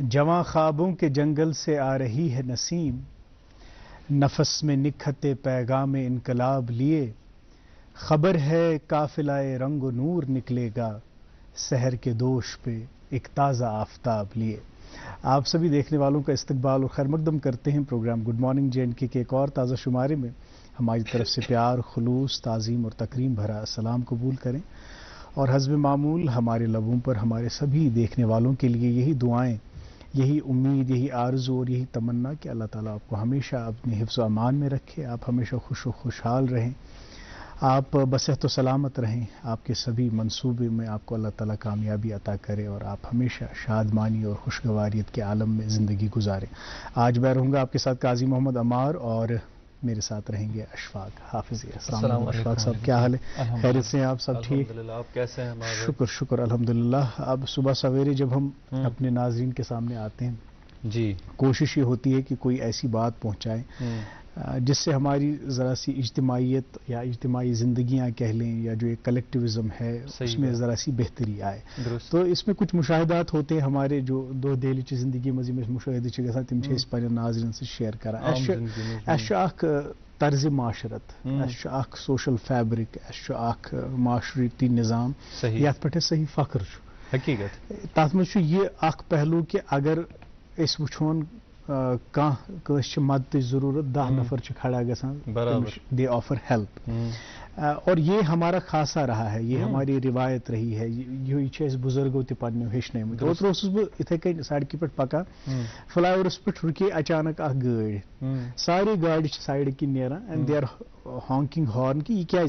जवां ख्वाबों के जंगल से आ रही है नसीम, नफस में निखते पैगाम इनकलाब लिए, खबर है काफिलाए रंग व नूर निकलेगा, सहर के दोष पे एक ताज़ा आफताब लिए। आप सभी देखने वालों का इस्तकबाल और खैर मकदम करते हैं प्रोग्राम गुड मॉर्निंग JNK के एक और ताज़ा शुमारे में। हमारी तरफ से प्यार, खुलूस, ताज़ीम और तकरीम भरा सलाम कबूल करें और हस्ब मामूल हमारे लबों पर हमारे सभी देखने वालों के लिए यही दुआएं, यही उम्मीद, यही आरज़ू और यही तमन्ना कि अल्लाह ताला आपको हमेशा अपने हिफ्ज़ व अमान में रखे, आप हमेशा खुश व खुशहाल रहें, आप बसेहत व सलामत रहें, आपके सभी मंसूबे में आपको अल्लाह ताला कामयाबी अता करे और आप हमेशा शादमानी और खुशगवारियत के आलम में ज़िंदगी गुजारें। आज मैं रहूँगा आपके साथ काजी मोहम्मद अमार और मेरे साथ रहेंगे अशफाक हाफिज़। अस्सलाम अशफाक साहब, क्या हाल है? खैरियत से हैं आप? सब ठीक? आप कैसे हैं? शुक्र शुक्र अल्हम्दुलिल्लाह। अब सुबह सवेरे जब हम अपने नाज़रीन के सामने आते हैं जी, कोशिश ये होती है कि कोई ऐसी बात पहुंचाएं जिससे हमारी ज़रा सी इज्तिमाइयत या इज्तिमाई ज़िंदगियाँ कह लें या जो एक कलेक्टिविज़म है उसमें ज़रा सी बेहतरी आए। तो इसमें कुछ मुशाहिदात होते हैं हमारे जो दो दिल ज़िंदगी मज़ी में मुशाहिदे छ गसान तिम इस पन्ने नाज़रीन से शेयर करा। अख तर्ज माशरत, अख सोशल फैब्रिक, अख माशरती निज़ाम यथ पे सही फ़ख्र हकीकत तथ मज ये अख पहलू कि अगर इस वुछोन कह मदद ज़रूरत 10 नफर खड़ा गसान, दे ऑफर हेल्प और ये हमारा खासा रहा है, ये हमारी रिवायत रही है, ये बुजुर्गों ते पन्ने हेचने बह इथे कन सड़क पे पकान फ्लाईओवरस पे रुके अचानक गाड़ी, सारी गाड़ी साइड की नेरान and they are honking horn कि क्या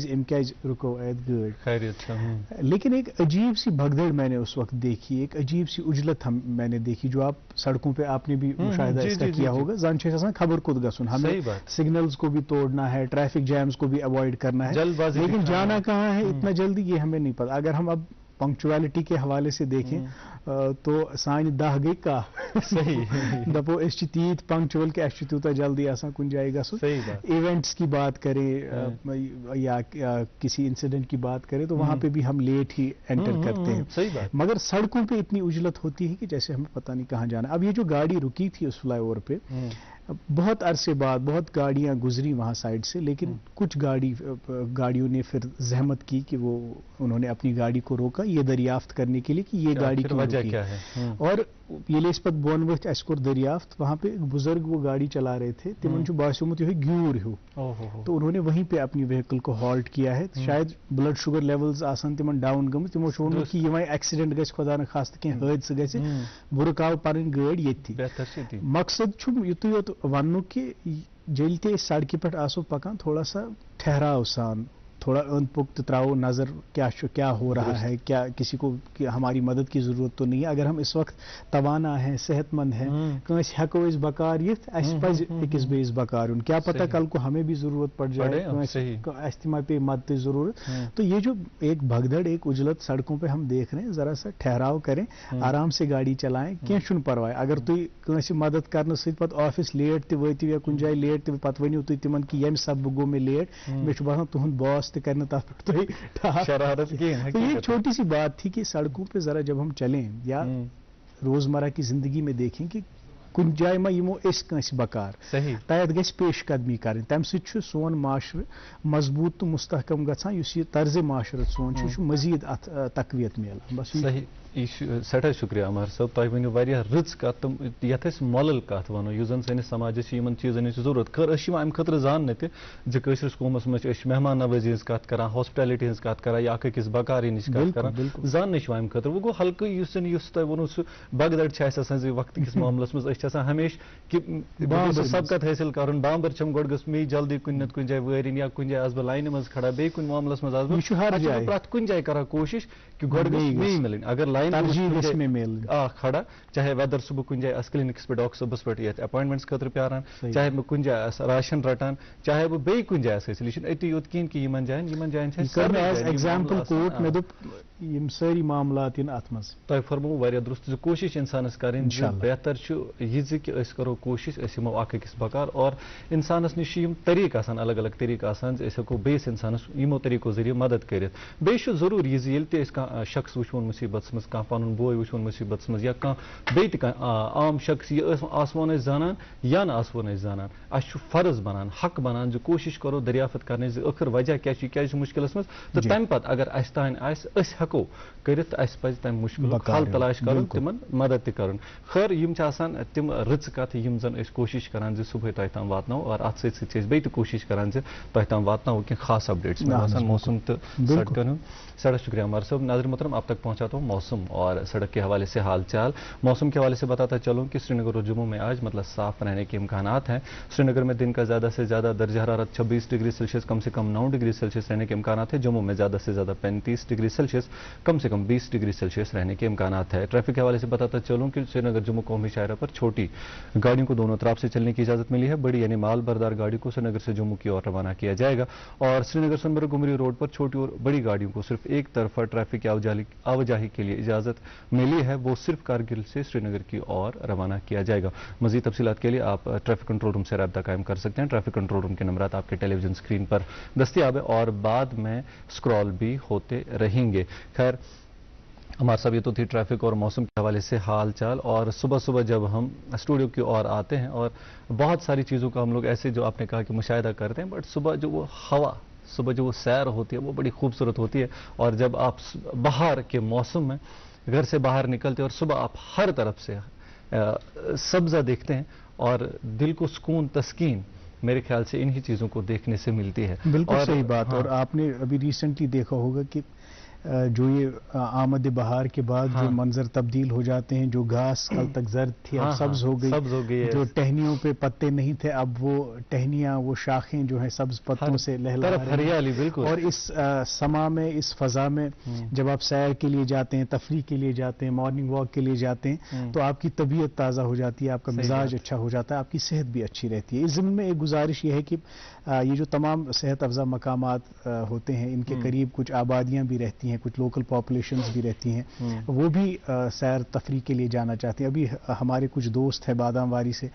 रुको गाड़ी खैरियत। लेकिन एक अजीब सी भगदड़ मैंने उस वक्त देखी, एक अजीब सी उजलत मैंने देखी जो आप सड़कों पे आपने भी मुशाहिदा इसका किया होगा। जान खबर खुद गसुन, हमें सिग्नल्स को भी तोड़ना है, ट्रैफिक जैम्स को भी अवॉइड करना है, लेकिन जाना कहाँ है इतना जल्दी ये हमें नहीं पता। अगर हम अब पंक्चुअलिटी के हवाले से देखें तो सान 10 गई का सही दपो तीत पंक्चुअल के तूता जल्दी आसान कुछ जाए गसुन। इवेंट्स की बात करें या किसी इंसिडेंट की बात करें तो वहां पे भी हम लेट ही एंटर करते हैं। सही बात। मगर सड़कों पे इतनी उजलत होती है कि जैसे हमें पता नहीं कहाँ जाना। अब ये जो गाड़ी रुकी थी उस फ्लाईओवर पे बहुत अरसे बाद बहुत गाड़ियां गुजरी वहां साइड से, लेकिन कुछ गाड़ियों ने फिर जहमत की कि वो उन्होंने अपनी गाड़ी को रोका ये दरियाफ्त करने के लिए कि ये गाड़ी की वजह क्या है। और ये लेसपत बोन वथ अस कोर दरियाफ्त, वहां पे एक बुजुर्ग वो गाड़ी चला रहे थे, तिमन बासुमत ये ग्यूर हो, तो उन्होंने वहीं पे अपनी व्हीकल को हॉल्ट किया है। शायद ब्लड शुगर लेवल्स आसान तिमन डाउन गम, तिमो वोन कि ये एक्सीडेंट गस खुदा न खास्त कह हादसा गस बह रुकाव पन गाड़ी ये। मकसद युतु योत वन कि जेल ते सड़क पे आसो पकान थोड़ा सा ठहराव सान, थोड़ा अंद पुख्त त्राओ नजर क्या हो रहा है, क्या किसी को हमारी मदद की जरूरत तो नहीं है। अगर हम इस वक्त तवाना है, सेहतमंद है, कंस हेको इस बकार ये पज अकिस बेस बकार, क्या पता कल को हमें भी जरूरत पड़ जाए, इस्तेमाल पे मदद जरूरत। तो ये जो एक भगदड़ एक उजलत सड़कों पे हम देख रहे हैं, जरा सा ठहराव करें, आराम से गाड़ी चलाएं, क्या छुन परवाह। अगर तुम कंस मदद करने से पत ऑफिस लेट ते वतिव या कुछ जाए लेट ते पत वनियो तुम तिमन कि यम सब गो में लेट, मे बसान तुहद बॉस करने शरारत की। तो ये छोटी सी बात थी कि सड़कों पे जरा जब हम चलें या रोजमर्रा की जिंदगी में देखें कि कुछ जाए मा यमो कंस बकार तयत गस पेश कदमी करें, तम सो सोन माशर मजबूत तो मुस्तहकम गसान, युस ये तर्ज माशरत सोन मजीद अत तकवियत मिलान। बस सही सठा शुक्रिया अमर साहब, तुम वनो रच कत यथ मोलल कत वनो युस जन सैनिस समाजस चीजन जरूरत खर अम खतर जान तशर कौमस मज मेहमान नवाजी हज कत कर, हॉस्पिटलिटी हज कत कर या अकिस बकारी नश कत कर जान अम खतर वो गो हल्कु तुम वो बगदड़ वक्त किस मामलस मज हमेश कि सबकत हासिल कर बाबर छम गोड़ गस मे जल्दी कुन नत कुन जाए वरिन या कुन जाए बह लाइन मज खड़ा बे कुन मामलस मज प्रत कुन जाए कर कोशिश कि गोड़ गस मे मिलन। अगर लाइन खड़ा चाहे वेदर सुबह कुछ जाए क्लिनिक्स पे डॉक्टर सबस पे ये अपॉइंटमेंट्स खतर प्यारान, चाहे बह कुछ जाए राशन रटान, चाहे बह बे कुछ जाए हासिल अति योत कहें कि यमन जायन एग्जाम्पल कोट मे یم ساری معاملات ان ات مز تۄہہِ فرموو واریاہ درست کوشش انسانس کرٕنۍ زِ انشاءاللہ بہتر چھُ یہِ زِ کہِ أسۍ کرو کوشش أسۍ یِمو اکھ أکِس بکار اور انسانس نِش چھِ یِم طریٖقہٕ آسان الگ الگ طریٖقہٕ آسان زِ أسۍ ہٮ۪کو بیٚیِس انسانس یِمو طریٖقو ذٔریعہٕ مدد کٔرِتھ بیٚیہِ چھُ ضروٗر یہِ زِ ییٚلہِ تہِ أسۍ کانٛہہ شخص وٕچھون مُصیٖبتس منٛز کانٛہہ پنُن بوے وٕچھون مُصیٖبتس منٛز یا کانٛہہ بیٚیہِ تہِ کانٛہہ عام شخص یہِ آسوون أسۍ زانان یا نہٕ آسوون أسۍ زانان اَسہِ چھُ فرض بنان حق بنان زِ کوشش کرو دریافت کرنٕچ زِ ٲخٕر وجہ کیٛاہ چھُ یہِ کیٛازِ چھُ مُشکلس منٛز تہٕ تمہِ پتہٕ اگر اسہِ تانۍ آسہِ أسۍ ہٮ۪کو کٔرِتھ تہٕ اَسہِ پزِ تمہِ مُشکلُک حل تلاش کرُن تِمن مدد تہِ کرُن خٲر یِم چھِ آسان تِم رٕژٕ کتھٕ یِم زن أسۍ کوشش کران زِ صبحٲے تۄہہِ تام واتناوو اور اتھ سۭتۍ سۭتۍ چھِ أسۍ بیٚیہِ تہِ کوشش کران زِ تۄہہِ تام واتناوو کینٛہہ خاص اپڈیٹس مےٚ باسان موسم تہٕ سڑکن ہُنٛد سڑک شکریہ عمار صاحب ناظر محترم اب تک پہنچاتا ہوں موسم اور سڑک کے حوالے سے حال چال موسم کے حوالے سے بتاتا چلوں کہ سری نگر اور جموں میں آج مطلب صاف رہنے کے امکانات ہیں سری نگر میں دن کا زیادہ سے زیادہ درجہ حرارت 26 ڈگری سیلسیس کم سے کم 9 ڈگری سیلسیس رہنے کے امکانات ہیں جموں میں زیادہ سے زیادہ 35 ڈگری سیلسیس کم سے کم 20 ڈگری سیلسیس رہنے کے امکانات ہے ٹریفک کے حوالے سے بتاتا چلوں کہ سری نگر جموں قومی شاہراہ پر چھوٹی گاڑیوں کو دونوں طرف سے چلنے کی اجازت ملی ہے بڑی یعنی مال بردار گاڑی کو سری نگر سے جموں کی اور روانہ کیا جائے گا اور سری نگر سنمرگ گمری روڈ پر چھوٹی اور بڑی گاڑیوں کو صرف ایک طرفہ ٹریفک کی آواجاہی کے لیے اجازت ملی ہے وہ صرف کارگل سے سری نگر کی اور روانہ کیا جائے گا مزید تفصیلات کے لیے آپ ٹریفک کنٹرول روم سے رابطہ قائم کر سکتے ہیں ٹریفک کنٹرول روم کے نمبرات آپ کے ٹیلی ویژن اسکرین پر دستیاب ہے اور بعد میں اسکرال بھی ہوتے رہیں گے خیر ہمارے صاحب یہ تو تھی ٹریفک اور موسم کے حوالے سے حال چال اور صبح صبح جب ہم اسٹوڈیو کی اور آتے ہیں اور بہت ساری چیزوں کا ہم لوگ ایسے جو آپ نے کہا کہ مشاہدہ کرتے ہیں بٹ صبح جو وہ ہوا صبح جو وہ سیر ہوتی ہے وہ بڑی خوبصورت ہوتی ہے اور جب آپ بہار کے موسم میں گھر سے باہر نکلتے ہیں اور صبح آپ ہر طرف سے سبزہ دیکھتے ہیں اور دل کو سکون تسکین میرے خیال سے انہی چیزوں کو دیکھنے سے ملتی ہے بالکل صحیح بات اور آپ نے ابھی ریسنٹلی دیکھا ہوگا کہ جو یہ آمد بہار کے بعد جو منظر تبدیل ہو جاتے ہیں جو گھاس کل تک زرد تھی اب سبز ہو گئی جو ٹہنیوں پہ پتے نہیں تھے اب وہ ٹہنیاں وہ شاخیں جو ہیں سبز پتوں سے لہلا ہریالی بالکل اور اس سما میں اس فضا میں جب آپ سیر کے لیے جاتے ہیں تفریح کے لیے جاتے ہیں مارننگ واک کے لیے جاتے ہیں تو آپ کی طبیعت تازہ ہو جاتی ہے آپ کا مزاج اچھا ہو جاتا ہے آپ کی صحت بھی اچھی رہتی ہے اس ضمن میں ایک گزارش یہ ہے کہ یہ جو تمام صحت افزا مقامات ہوتے ہیں ان کے قریب کچھ آبادیاں بھی رہتی ہیں کچھ لوکل پاپولیشنز بھی رہتی ہیں وہ بھی سیر تفریح کے لیے جانا چاہتے ہیں ابھی ہمارے کچھ دوست ہیں بادام واری سے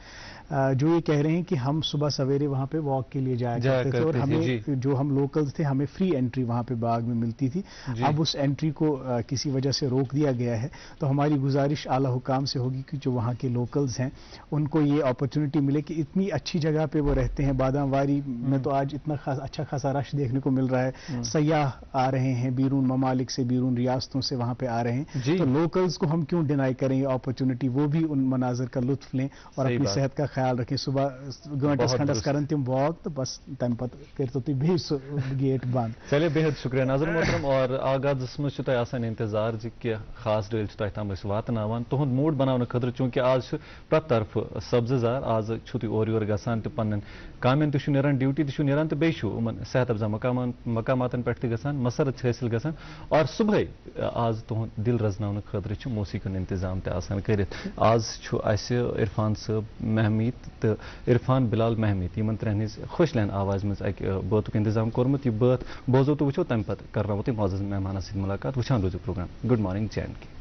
جو یہ کہہ رہے ہیں کہ ہم صبح سویرے وہاں پہ واک کے لیے جایا کرتے تھے اور ہمیں جو ہم لوکلز تھے ہمیں فری انٹری وہاں پہ باغ میں ملتی تھی اب اس انٹری کو کسی وجہ سے روک دیا گیا ہے تو ہماری گزارش اعلیٰ حکام سے ہوگی کہ جو وہاں کے لوکلز ہیں ان کو یہ اپرچونٹی ملے کہ اتنی اچھی جگہ پہ وہ رہتے ہیں بادام واری میں تو آج اتنا اچھا خاصا رش دیکھنے کو مل رہا ہے سیاح آ رہے ہیں بیرون ممالک سے بیرون ریاستوں سے وہاں پہ آ رہے ہیں تو لوکلز کو ہم کیوں ڈینائی کریں یہ اپرچونٹی وہ بھی ان مناظر کا لطف لیں اور اپنی صحت کا خیال رکھیں صبح گھنٹس کھنڈس کرن تم واک تو بس تم پتہ کرتو تھی بیٚیہِ سُہ گیٹ بند چلے بے حد شکریہ ناظر محترم اور آغازس مز تۄہہِ آسان انتظار زِ کینٛہہ خاص ڈٲلۍ چھِ تۄہہِ تام أسۍ واتناوان تُہُنٛد موٗڈ بناونہٕ خٲطرٕ چوٗنٛکہِ آز چھُ پرٛٮ۪تھ طرفہٕ سبزٕ زار آز چھُو تُہۍ اورٕ یورٕ گژھان تہٕ پنٕنٮ۪ن کامٮ۪ن تہِ چھُ نیران ڈیوٹی تہِ چھُ نیران تہٕ بیٚیہِ چھُ یِمن صحت افزا مقاماتن پٮ۪ٹھ تہِ گژھان مسرت چھِ حٲصِل گژھان اور صبحٲے آز تُہُنٛد دل رزناونہٕ خٲطرٕ چھُ موسیٖقی ہُنٛد انتظام تہِ آسان کٔرِتھ آز چھُ اَسہِ عرفان صٲب محمیٖد تہٕ عرفان بلال محمیٖد یِمن ترٛٮ۪ن ہٕنٛز خۄش لین آواز منٛز اکہِ بٲتُک انتظام کوٚرمُت یہِ بٲتھ بوزو تہٕ وٕچھو تمہِ پتہٕ کرناوو تۄہہِ معزز مہمانس سۭتۍ مُلاقات وٕچھان روٗزِو پروگرام گُڈ مارنِنٛگ JNK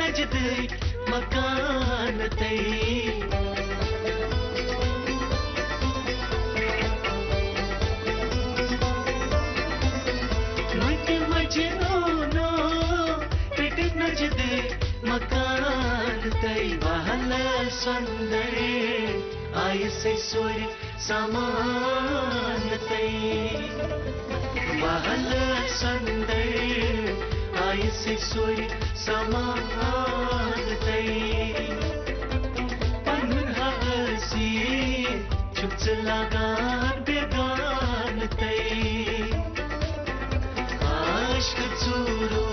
نزدیک مکان تئی مٹی مجنونو پٹ نزدیک مکان تئی وحل سندر آئی سے سور سامان تئی وحل سندر آئی سے سور سامان تئی پنن حسی چھپس لگان بیگان تئی عشق ژورو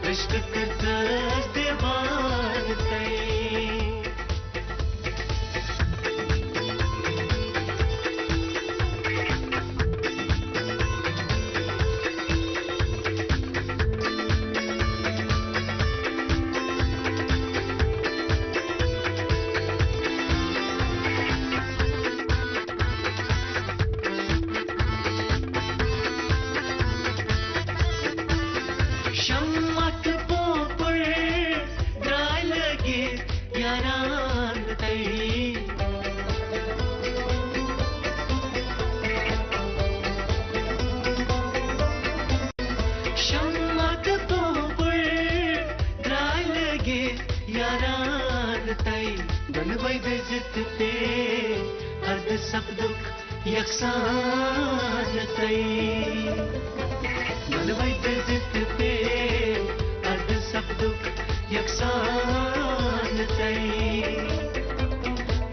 عشق کرتس دیوان تئی سب دکھ یکسان تئی بلوئی ضد پہ ارد سب دکھ یکسان تئی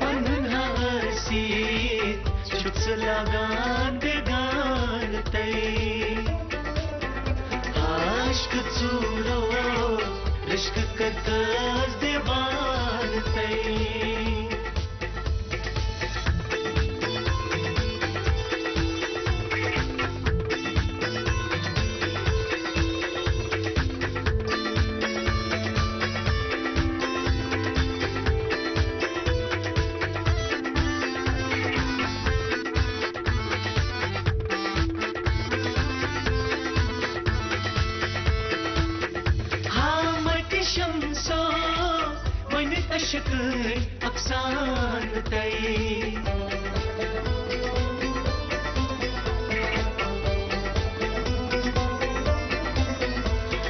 پنن حسی چھپس لگان بیگان تئی عشق ژورو عشق کرتس دیوان تئی افسان تئی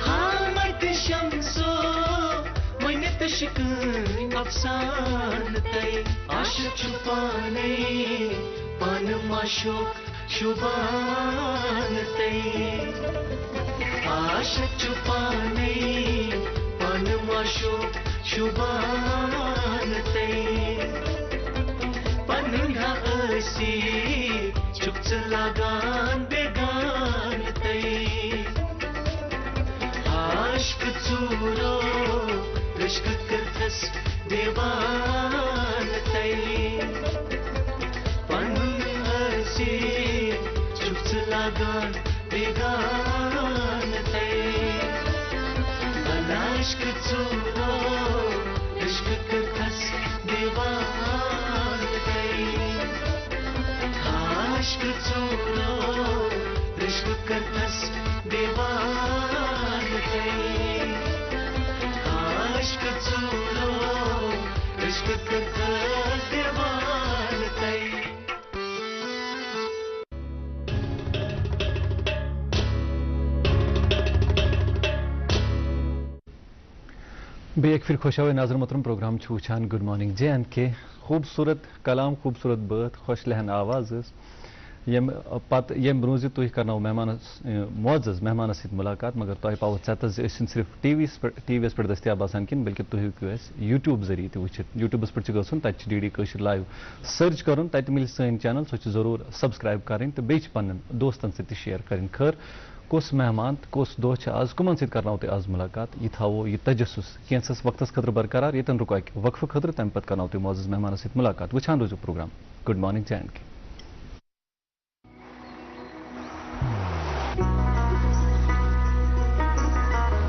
حامد شمسو ونت شک افسان تئی عاشق چھپانے پان معشوق شبان تئی عاشق چھپانے پان معشوق شبان تئی پنن حسی چھپس لگان بیگان تئی عشق ژورو عشق کرتس دیوان تئی پنن حسی چھپس لگان بیگان تئی عشق ژورو عشق کرتس دیوان تئی عشق ژورو عشق کرتس دیوان تئی عشق ژورو عشق کرتس دیوان تئی بیٚیہِ اکہِ پھِرِ خۄشاوے ناظر محترم پروگرام چھُ وٕچھان گُڈ مارنِنٛگ JNK خوٗبصوٗرت کلام خوٗبصوٗرت بٲتھ خۄش لہن آواز ٲس ییٚمہِ برونٛہہ زِ تُہۍ کرناوو معزز مہمانس سۭتۍ مُلاقات مگر تۄہہِ پاوٕ ژٮ۪تس زِ أسۍ چھِنہٕ صرف ٹی وی یس پٮ۪ٹھ دٔستیاب آسان کِہیٖنۍ بلکہِ تُہۍ ہیٚکِو اَسہِ یوٗٹیوٗب ذٔریعہٕ تہِ وٕچھِتھ یوٗٹیوٗبس پٮ۪ٹھ چھُ گژھُن تَتہِ چھِ DD کٲشِر لایِو سٔرٕچ کرُن تَتہِ مِلہِ سٲنۍ چینل سۄ چھِ ضروٗر سبسکرایب کَرٕنۍ تہٕ بیٚیہِ چھِ پنٕنٮ۪ن دوستن سۭتۍ تہِ شِیر کَرٕنۍ خٲر کُس مہمان تہٕ کُس دۄہ چھِ آز کٕمن سۭتۍ کرناوو تۄہہِ آز مُلاقات یہِ تھاوو یہِ تجسُس کینٛژھس وقتس خٲطرٕ برقرار ییٚتٮ۪ن رُکو اکہِ وقفہٕ خٲطرٕ تَمہِ پتہٕ کرناوو تۄہہِ معزز مہمانس سۭتۍ مُلاقات وٕچھان روٗزِو پروگرام گُڈ مارنِنٛگ JNK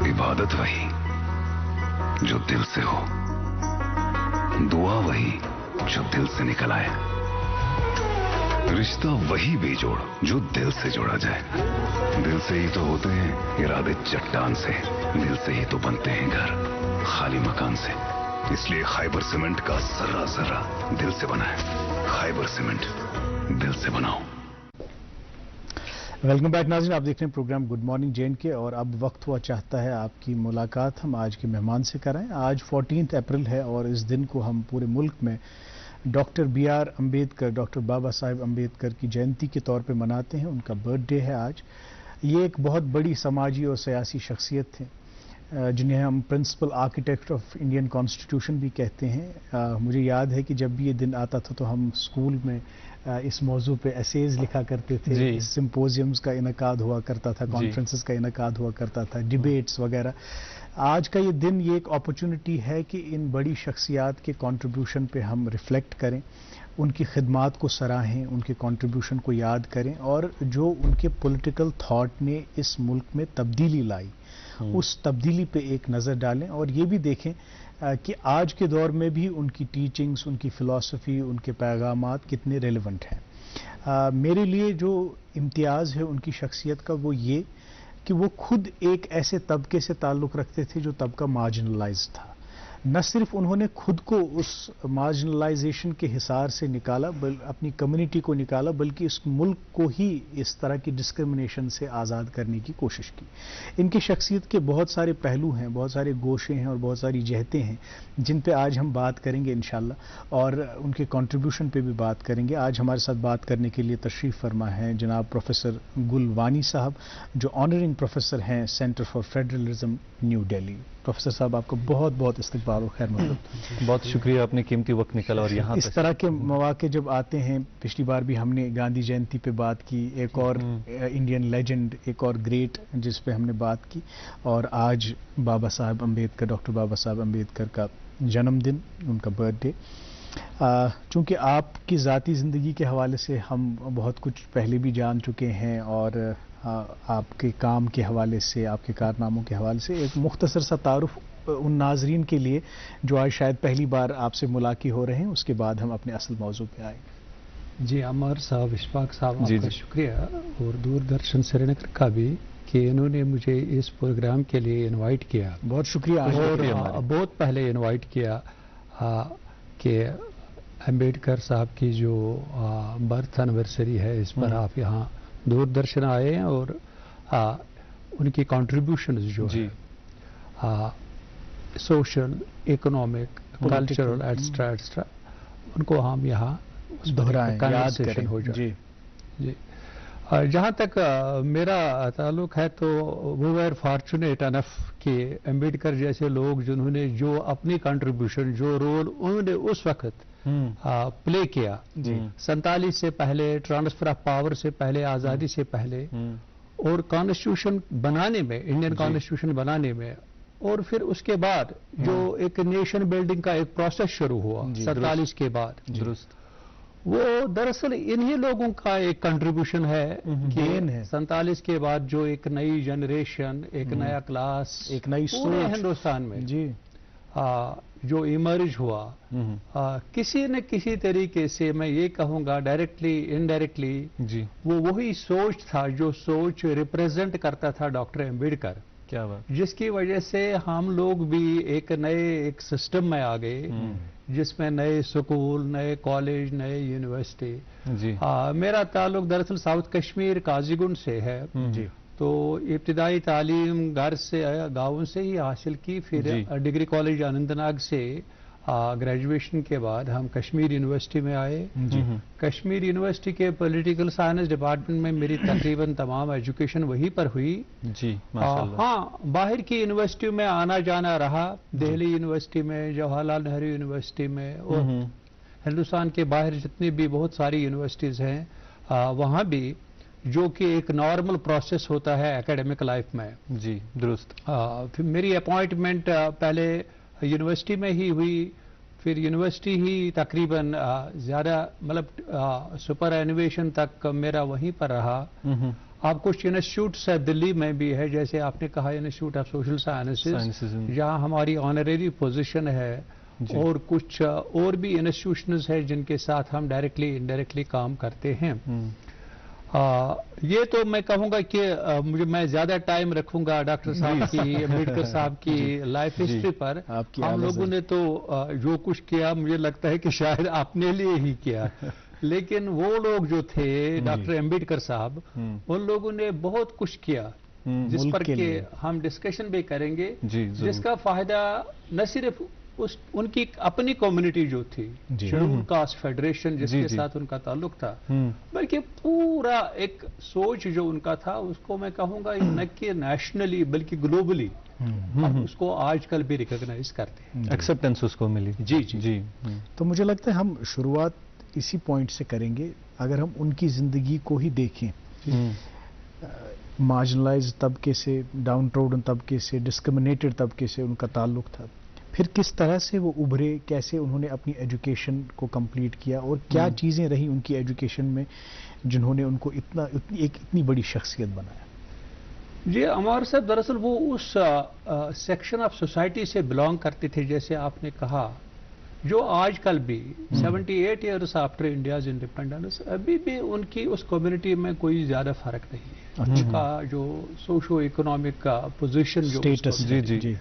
عبادت وہی جو دل سے ہو دعا وہی جو دل سے نکل آئے رشتہ وہی بے جوڑ جو دل سے جوڑا جائے دل سے ہی تو ہوتے ہیں ارادے چٹان سے دل سے ہی تو بنتے ہیں گھر खाली मकान से। इसलिए खैबर सीमेंट का जर्रा जर्रा दिल से बना है। खैबर सीमेंट, दिल से बनाओ। वेलकम बैक नाज़रीन, आप देख रहे हैं प्रोग्राम गुड मॉर्निंग जे.एंड.के और अब वक्त हुआ चाहता है आपकी मुलाकात हम आज के मेहमान से कराएं। आज 14 अप्रैल है और इस दिन को हम पूरे मुल्क में doctor B.R. Ambedkar, doctor Baba Saheb Ambedkar की जयंती के तौर पे मनाते हैं। उनका बर्थडे है आज। ये एक बहुत बड़ी समाजी और सियासी शख्सियत थे जिन्हें हम principal architect of Indian constitution भी कहते हैं। मुझे याद है कि जब भी ये दिन आता था तो हम स्कूल में इस मौजू पे एसेज लिखा करते थे, सिम्पोजियम्स का इनकाद हुआ करता था, कॉन्फ्रेंसेस का इनकाद हुआ करता था, डिबेट्स वगैरह। आज का ये दिन ये एक अपॉर्चुनिटी है कि इन बड़ी शख्सियात के कंट्रीब्यूशन पे हम रिफ्लेक्ट करें, उनकी खिदमात को सराहें, उनके कंट्रीब्यूशन को याद करें और जो उनके पॉलिटिकल थॉट ने इस मुल्क में तब्दीली लाई उस तब्दीली पे एक नज़र डालें और ये भी देखें कि आज के दौर में भी उनकी टीचिंग्स, उनकी फ़िलॉसफ़ी, उनके पैगामात कितने रेलेवेंट हैं। मेरे लिए जो इम्तियाज़ है उनकी शख्सियत का वो ये कि वो खुद एक ऐसे तबके से ताल्लुक़ रखते थे जो तबका मार्जिनलाइज था। न सिर्फ उन्होंने खुद को उस मार्जिनलाइजेशन के हिसार से निकाला, अपनी कम्युनिटी को निकाला, बल्कि इस मुल्क को ही इस तरह की डिस्क्रिमिनेशन से आज़ाद करने की कोशिश की। इनकी शख्सियत के बहुत सारे पहलू हैं, बहुत सारे गोशे हैं और बहुत सारी जहतें हैं जिन पे आज हम बात करेंगे इंशाल्लाह और उनके कंट्रीब्यूशन पे भी बात करेंगे। आज हमारे साथ बात करने के लिए तशरीफ़ फरमा हैं जनाब प्रोफेसर गुल वानी साहब, जो ऑनरिंग प्रोफेसर हैं centre for federalism new Delhi. Professor साहब, आपको बहुत बहुत इस्तकबाल और खैर मक़दम। बहुत शुक्रिया, आपने कीमती वक्त निकाला और यहाँ इस तरह के मौके जब आते हैं, पिछली बार भी हमने गांधी जयंती पे बात की, एक और इंडियन लेजेंड, एक और ग्रेट जिस पे हमने बात की, और आज बाबा साहब अम्बेडकर, डॉक्टर बाबा साहब अम्बेडकर का जन्मदिन, उनका बर्थडे। चूँकि आपकी ज़ाती ज़िंदगी के हवाले से हम बहुत कुछ पहले भी जान चुके हैं और आपके काम के हवाले से, आपके कारनामों के हवाले से एक मुख्तसर सा तारुफ उन नाजरीन के लिए जो आज शायद पहली बार आपसे मुलाकी हो रहे हैं, उसके बाद हम अपने असल मौजू पे आएंगे। जी, अमर साहब, इशफाक साहब, आपका शुक्रिया और दूरदर्शन श्रीनगर का भी कि इन्होंने मुझे इस प्रोग्राम के लिए इनवाइट किया। बहुत शुक्रिया। और बहुत पहले इनवाइट किया कि अम्बेडकर साहब की जो बर्थ एनिवर्सरी है इस पर आप यहाँ दूरदर्शन आए हैं और उनकी कॉन्ट्रीब्यूशन जो है social, economic, cultural etcetera etcetera, उनको हम यहाँ दोहराएं, याद करें। हो जाए। जी, जहाँ तक मेरा ताल्लुक है तो वो वेर फॉर्चुनेट अनफ कि अम्बेडकर जैसे लोग जिन्होंने जो अपनी कंट्रीब्यूशन, जो रोल उन्होंने उस वक्त प्ले किया 47 से पहले, ट्रांसफर ऑफ पावर से पहले, आज़ादी से पहले, और कॉन्स्टिट्यूशन बनाने में, इंडियन कॉन्स्टिट्यूशन बनाने में, और फिर उसके बाद जो एक नेशन बिल्डिंग का एक प्रोसेस शुरू हुआ 47 के बाद, वो दरअसल इन्हीं लोगों का एक कंट्रीब्यूशन है कि 47 के बाद जो एक नई जनरेशन, एक नया क्लास, एक नई सोच हिंदुस्तान में जी जो इमर्ज हुआ, किसी न किसी तरीके से, मैं ये कहूँगा डायरेक्टली इनडायरेक्टली, जी, वो वही सोच था जो सोच रिप्रेजेंट करता था डॉक्टर अम्बेडकर। क्या बात। जिसकी वजह से हम लोग भी एक नए एक सिस्टम में आ गए जिसमें नए स्कूल, नए कॉलेज, नए यूनिवर्सिटी। जी, मेरा ताल्लुक दरअसल साउथ कश्मीर काजीगुंड से है। जी, तो इब्तिदाई तालीम घर से, गाँव से ही हासिल की, फिर डिग्री कॉलेज अनंतनाग से ग्रेजुएशन के बाद हम कश्मीर यूनिवर्सिटी में आए। कश्मीर यूनिवर्सिटी के पॉलिटिकल साइंस डिपार्टमेंट में मेरी तकरीबन तमाम एजुकेशन वहीं पर हुई। जी, माशाल्लाह। हाँ, बाहर की यूनिवर्सिटी में आना जाना रहा, दिल्ली यूनिवर्सिटी में, जवाहरलाल नेहरू यूनिवर्सिटी में, और हिंदुस्तान के बाहर जितनी भी बहुत सारी यूनिवर्सिटीज़ हैं वहाँ भी, जो कि एक नॉर्मल प्रोसेस होता है एकेडमिक लाइफ में। जी, दुरुस्त। फिर मेरी अपॉइंटमेंट पहले यूनिवर्सिटी में ही हुई, फिर यूनिवर्सिटी ही तकरीबन ज़्यादा, मतलब सुपर एनिवेशन तक मेरा वहीं पर रहा। अब कुछ इंस्टीट्यूट्स दिल्ली में भी है, जैसे आपने कहा इंस्टीट्यूट ऑफ सोशल साइंसेज, जहाँ हमारी ऑनरेरी पोजीशन है, और कुछ और भी इंस्टीट्यूशंस है जिनके साथ हम डायरेक्टली इनडायरेक्टली काम करते हैं। ये तो मैं कहूंगा कि मैं ज्यादा टाइम रखूंगा डॉक्टर साहब की, अम्बेडकर साहब की लाइफ हिस्ट्री पर। हम लोगों ने तो जो कुछ किया मुझे लगता है कि शायद अपने लिए ही किया, लेकिन वो लोग जो थे डॉक्टर अम्बेडकर साहब, उन लोगों ने बहुत कुछ किया जिस पर कि हम डिस्कशन भी करेंगे, जिसका फायदा न सिर्फ उनकी अपनी कम्युनिटी जो थी शेड्यूल कास्ट फेडरेशन जिसके साथ उनका ताल्लुक था, बल्कि पूरा एक सोच जो उनका था उसको मैं कहूंगा न कि नेशनली बल्कि ग्लोबली हम उसको आजकल भी रिकॉग्नाइज करते हैं, एक्सेप्टेंस उसको मिली। जी जी जी। तो मुझे लगता है हम शुरुआत इसी पॉइंट से करेंगे। अगर हम उनकी जिंदगी को ही देखें, मार्जिनलाइज तबके से, डाउन ट्रोडन तबके से, डिस्क्रिमिनेटेड तबके से उनका ताल्लुक था, फिर किस तरह से वो उभरे, कैसे उन्होंने अपनी एजुकेशन को कंप्लीट किया और क्या चीज़ें रही उनकी एजुकेशन में जिन्होंने उनको इतनी बड़ी शख्सियत बनाया। जी अमर साहब, दरअसल वो उस सेक्शन ऑफ सोसाइटी से बिलोंग करते थे, जैसे आपने कहा, जो आजकल भी 78 ईयर्स आफ्टर इंडियाज इंडिपेंडेंस अभी भी उनकी उस कम्युनिटी में कोई ज्यादा फर्क नहीं है। उनका जो सोशो इकोनॉमिक पोजीशन जो स्टेटस, जी,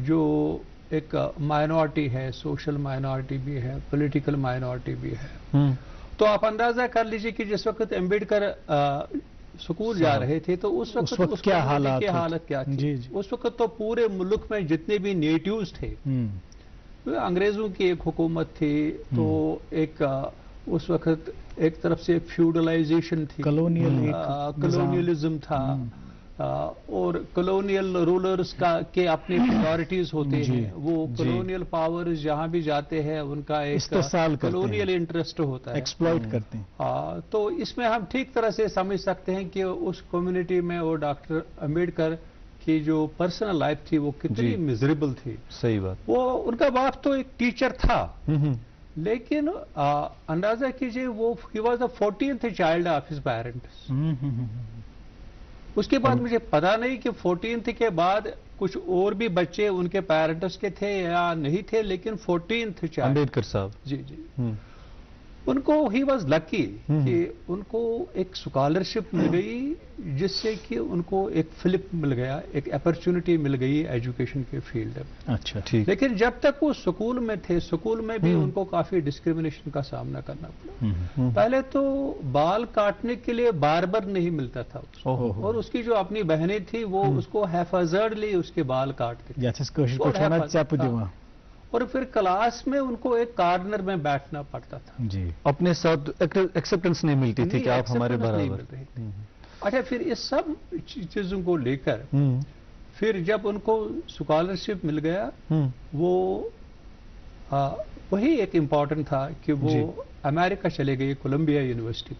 जो एक माइनॉरिटी है, सोशल माइनॉरिटी भी है, पॉलिटिकल माइनॉरिटी भी है। तो आप अंदाजा कर लीजिए कि जिस वक्त अम्बेडकर स्कूल जा रहे थे तो उस वक्त क्या हालत क्या थी। उस वक्त तो पूरे मुल्क में जितने भी नेटिव्स थे, अंग्रेजों की एक हुकूमत थी, तो एक उस वक्त एक तरफ से फ्यूडलाइजेशन थी, कलोनियलिज्म था, और कॉलोनियल रूलर्स के अपने प्रायोरिटीज होते हैं। वो कॉलोनियल पावर्स जहां भी जाते हैं उनका एक कॉलोनियल इंटरेस्ट होता है, एक्सप्लॉइट करते हैं। तो इसमें हम ठीक तरह से समझ सकते हैं कि उस कम्युनिटी में वो डॉक्टर अम्बेडकर की जो पर्सनल लाइफ थी वो कितनी मिजरेबल थी। सही बात। वो उनका बाप तो एक टीचर था, लेकिन अंदाजा कीजिए वो he was the 14th child of his parents. उसके बाद मुझे पता नहीं कि 14th के बाद कुछ और भी बच्चे उनके पेरेंट्स के थे या नहीं थे, लेकिन 14th चाइल्ड अम्बेडकर साहब, जी जी, उनको ही वॉज लकी कि उनको एक स्कॉलरशिप मिल गई, जिससे कि उनको एक फ्लिप मिल गया, एक अपॉर्चुनिटी मिल गई एजुकेशन के फील्ड में। अच्छा, ठीक। लेकिन जब तक वो स्कूल में थे, स्कूल में भी उनको काफी डिस्क्रिमिनेशन का सामना करना पड़ा। पहले तो बाल काटने के लिए बार्बर नहीं मिलता था उसको, और उसकी जो अपनी बहनें थी वो उसको हैफाजर्डली उसके बाल काटते थे, और फिर क्लास में उनको एक कॉर्नर में बैठना पड़ता था। जी, अपने साथ एक्सेप्टेंस नहीं मिलती थी कि आप हमारे बराबर। अच्छा, फिर इस सब चीजों को लेकर फिर जब उनको स्कॉलरशिप मिल गया, वो वही एक इम्पॉर्टेंट था कि वो अमेरिका चले गए, कोलंबिया यूनिवर्सिटी।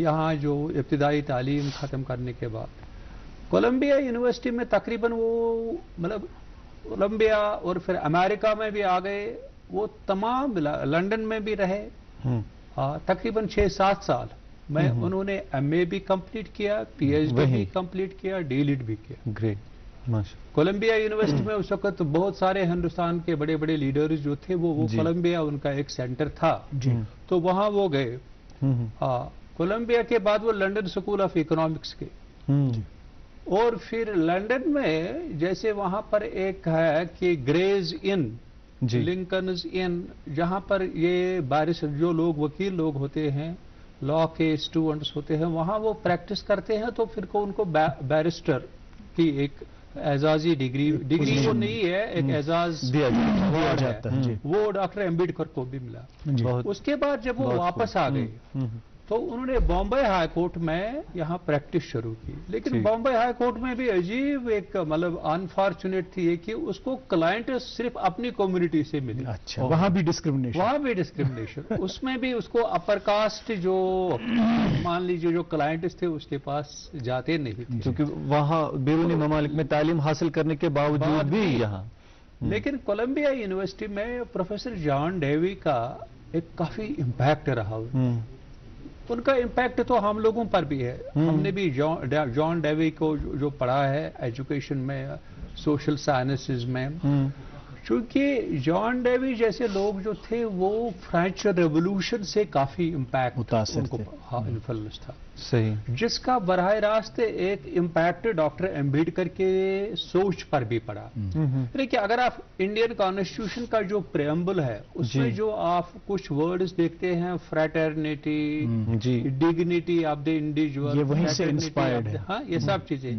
यहाँ जो इब्तिदाई तालीम खत्म करने के बाद कोलंबिया यूनिवर्सिटी में तकरीबन वो मतलब कोलंबिया और फिर अमेरिका में भी आ गए, वो तमाम लंदन में भी रहे तकरीबन 6-7 साल में। उन्होंने MA भी कंप्लीट किया, PhD भी कंप्लीट किया, D.Litt भी किया। ग्रेट। कोलंबिया यूनिवर्सिटी में उस वक्त बहुत सारे हिंदुस्तान के बड़े बड़े लीडर्स जो थे वो कोलंबिया उनका एक सेंटर था, तो वहां वो गए। कोलंबिया के बाद वो लंदन स्कूल ऑफ इकोनॉमिक्स के, और फिर लंदन में जैसे वहां पर एक है कि ग्रेज इन, लिंकन्स इन, जहां पर ये बारिश जो लोग वकील लोग होते हैं, लॉ के स्टूडेंट्स होते हैं, वहां वो प्रैक्टिस करते हैं, तो फिर को उनको बैरिस्टर की एक एजाजी डिग्री वो नहीं है, एक एजाज दिया जाता है, वो डॉक्टर अम्बेडकर को भी मिला। उसके बाद जब वो वापस आ गए तो उन्होंने बॉम्बे हाई कोर्ट में यहाँ प्रैक्टिस शुरू की, लेकिन बॉम्बे हाई कोर्ट में भी अजीब एक मतलब अनफॉर्चुनेट थी कि उसको क्लाइंट सिर्फ अपनी कम्युनिटी से मिली। अच्छा, वहां भी डिस्क्रिमिनेशन उसमें भी उसको अपर कास्ट जो मान लीजिए जो क्लाइंट्स थे उसके पास जाते नहीं थे, क्योंकि वहां बैरूनी ममालिक में तालीम हासिल करने के बावजूद भी यहाँ। लेकिन कोलंबिया यूनिवर्सिटी में प्रोफेसर जॉन डेवी का एक काफी इम्पैक्ट रहा। उनका इम्पैक्ट तो हम लोगों पर भी है। हमने भी जॉन डेवी को जो पढ़ा है एजुकेशन में, सोशल साइंसेज में, चूंकि जॉन डेवी जैसे लोग जो थे वो फ्रेंच रेवोल्यूशन से काफी इम्पैक्ट मुतासिर थे। इन्फ्लुएंस था, सही, जिसका बराह रास्त एक इम्पैक्ट डॉक्टर अम्बेडकर के सोच पर भी पड़ा। देखिए, अगर आप इंडियन कॉन्स्टिट्यूशन का जो प्रेम्बल है उसमें जी। जो आप कुछ वर्ड्स देखते हैं, फ्रेटर्निटी, जी, डिग्निटी ऑफ द इंडिविजुअल, ये वहीं से इंस्पायर्ड है। हाँ, ये सब चीजें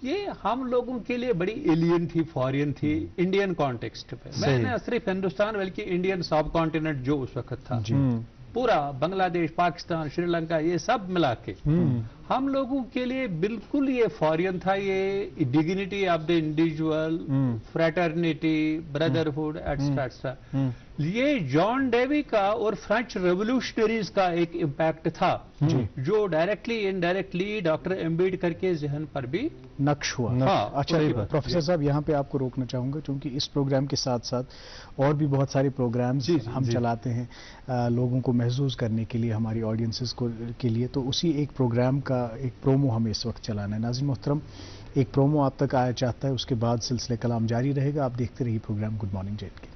ये हम लोगों के लिए बड़ी एलियन थी, फॉरेन थी इंडियन कॉन्टेक्स्ट पे। सही। मैंने सिर्फ हिंदुस्तान बल्कि इंडियन सब कॉन्टिनेंट जो उस वक्त था, पूरा बांग्लादेश, पाकिस्तान, श्रीलंका, ये सब मिला के हम लोगों के लिए बिल्कुल ये फॉरेन था। ये dignity of the individual, fraternity, brotherhood, etcetera, ये जॉन डेवी का और फ्रेंच रेवोल्यूशनरीज का एक इम्पैक्ट था जो डायरेक्टली इनडायरेक्टली डॉक्टर अम्बेडकर के जहन पर भी नक्श हुआ। हाँ, अच्छा, सही बात। प्रोफेसर साहब यहाँ पे आपको रोकना चाहूंगा, क्योंकि इस प्रोग्राम के साथ साथ और भी बहुत सारे प्रोग्राम्स हम चलाते हैं लोगों को महसूस करने के लिए, हमारी ऑडियंसेस को के लिए। तो उसी एक प्रोग्राम का एक प्रोमो हमें इस वक्त चलाना है। नाज़रीन मोहतरम, एक प्रोमो आप तक आया चाहता है, उसके बाद सिलसिले कलाम जारी रहेगा। आप देखते रहिए प्रोग्राम गुड मॉर्निंग जेट के।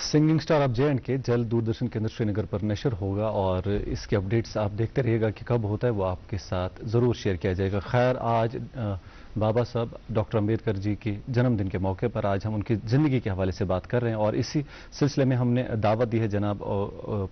सिंगिंग स्टार ऑफ J&K जल्द दूरदर्शन केंद्र श्रीनगर पर नशर होगा और इसके अपडेट्स आप देखते रहिएगा कि कब होता है वो आपके साथ ज़रूर शेयर किया जाएगा। खैर, आज बाबा साहब डॉक्टर अम्बेडकर जी के जन्मदिन के मौके पर आज हम उनकी ज़िंदगी के हवाले से बात कर रहे हैं और इसी सिलसिले में हमने दावत दी है जनाब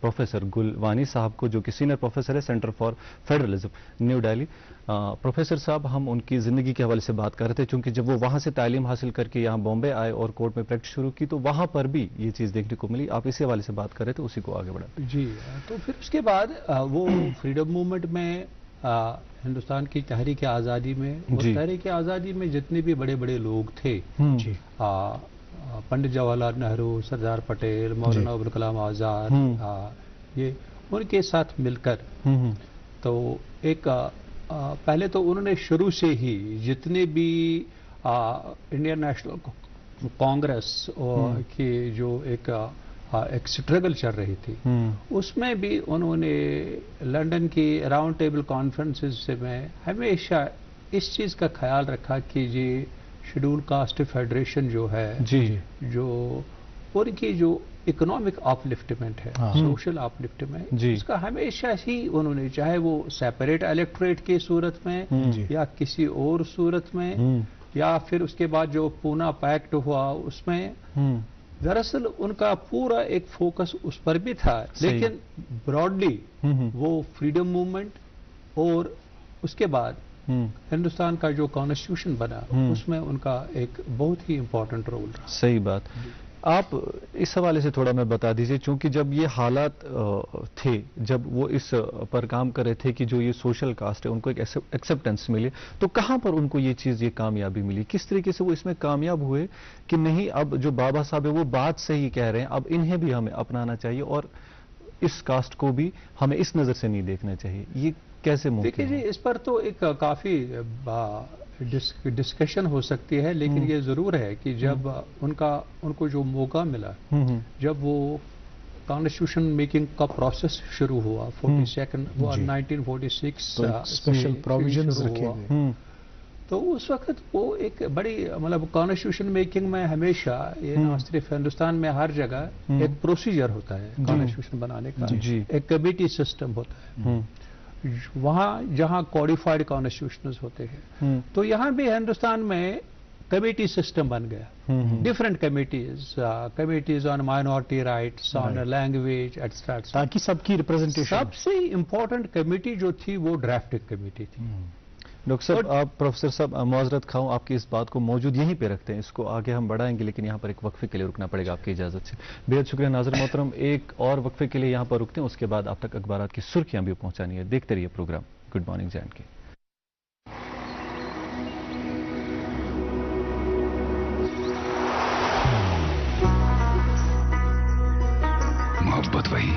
प्रोफेसर गुलवानी साहब को, जो कि सीनियर प्रोफेसर है centre for federalism, new Delhi. Professor साहब, हम उनकी ज़िंदगी के हवाले से बात कर रहे थे, क्योंकि जब वो वहाँ से तालीम हासिल करके यहाँ बॉम्बे आए और कोर्ट में प्रैक्टिस शुरू की तो वहाँ पर भी ये चीज़ देखने को मिली। आप इसी हवाले से बात कर रहे थे, उसी को आगे बढ़ा। जी, तो फिर उसके बाद वो फ्रीडम मूवमेंट में हिंदुस्तान की तहरीक आज़ादी में, तहरीक आज़ादी में जितने भी बड़े बड़े लोग थे, जी, पंडित जवाहरलाल नेहरू, सरदार पटेल, मौलाना अबुल कलाम आज़ाद, ये उनके साथ मिलकर तो एक पहले तो उन्होंने शुरू से ही जितने भी इंडियन नेशनल कांग्रेस की जो एक स्ट्रगल चल रही थी, उसमें भी उन्होंने लंदन की राउंड टेबल कॉन्फ्रेंसेस में हमेशा इस चीज़ का ख्याल रखा कि ये शेड्यूल कास्ट फेडरेशन जो है, जी, जो उनकी जो इकोनॉमिक अपलिफ्टमेंट है, सोशल अपलिफ्टमेंट, इसका हमेशा ही उन्होंने, चाहे वो सेपरेट इलेक्टोरेट की सूरत में या किसी और सूरत में, या फिर उसके बाद जो पूना पैक्ट हुआ उसमें, दरअसल उनका पूरा एक फोकस उस पर भी था। लेकिन ब्रॉडली वो फ्रीडम मूवमेंट और उसके बाद हिंदुस्तान का जो कॉन्स्टिट्यूशन बना उसमें उनका एक बहुत ही इंपॉर्टेंट रोल रहा। सही बात। आप इस हवाले से थोड़ा मैं बता दीजिए, क्योंकि जब ये हालात थे, जब वो इस पर काम कर रहे थे कि जो ये सोशल कास्ट है उनको एक एक्सेप्टेंस मिले, तो कहाँ पर उनको ये चीज़, ये कामयाबी मिली? किस तरीके से वो इसमें कामयाब हुए कि नहीं, अब जो बाबा साहब है वो बात सही कह रहे हैं, अब इन्हें भी हमें अपनाना चाहिए और इस कास्ट को भी हमें इस नज़र से नहीं देखना चाहिए? ये कैसे मुमकिन है? देखिए जी, इस पर तो एक काफ़ी डिस्कशन हो सकती है, लेकिन ये जरूर है कि जब उनको जो मौका मिला, जब वो कॉन्स्टिट्यूशन मेकिंग का प्रोसेस शुरू हुआ 1946 स्पेशल प्रोविजंस रखे गए, तो उस वक्त वो एक बड़ी, मतलब कॉन्स्टिट्यूशन मेकिंग में हमेशा ये ना सिर्फ हिंदुस्तान में, हर जगह एक प्रोसीजर होता है कॉन्स्टिट्यूशन बनाने का, एक कमेटी सिस्टम होता है वहाँ जहाँ कॉडिफाइड कॉन्स्टिट्यूशंस होते हैं। तो यहाँ भी हिंदुस्तान में कमेटी सिस्टम बन गया, different committees on minority rights, on language etcetera, ताकि सबकी रिप्रेजेंटेशन। सबसे इम्पोर्टेंट कमेटी जो थी वो ड्राफ्टिंग कमेटी थी। डॉक्टर साहब, आप प्रोफेसर साहब, माजरत खाऊं, आपकी इस बात को मौजूद यहीं पे रखते हैं, इसको आगे हम बढ़ाएंगे, लेकिन यहाँ पर एक वक्फे के लिए रुकना पड़ेगा आपकी इजाजत से। बेहद शुक्रिया नाज़रीन मोहतरम, एक और वक्फे के लिए यहाँ पर रुकते हैं, उसके बाद आप तक अखबारात की सुर्खियां भी पहुंचानी है। देखते रहिए प्रोग्राम गुड मॉर्निंग J&K। मोहब्बत वही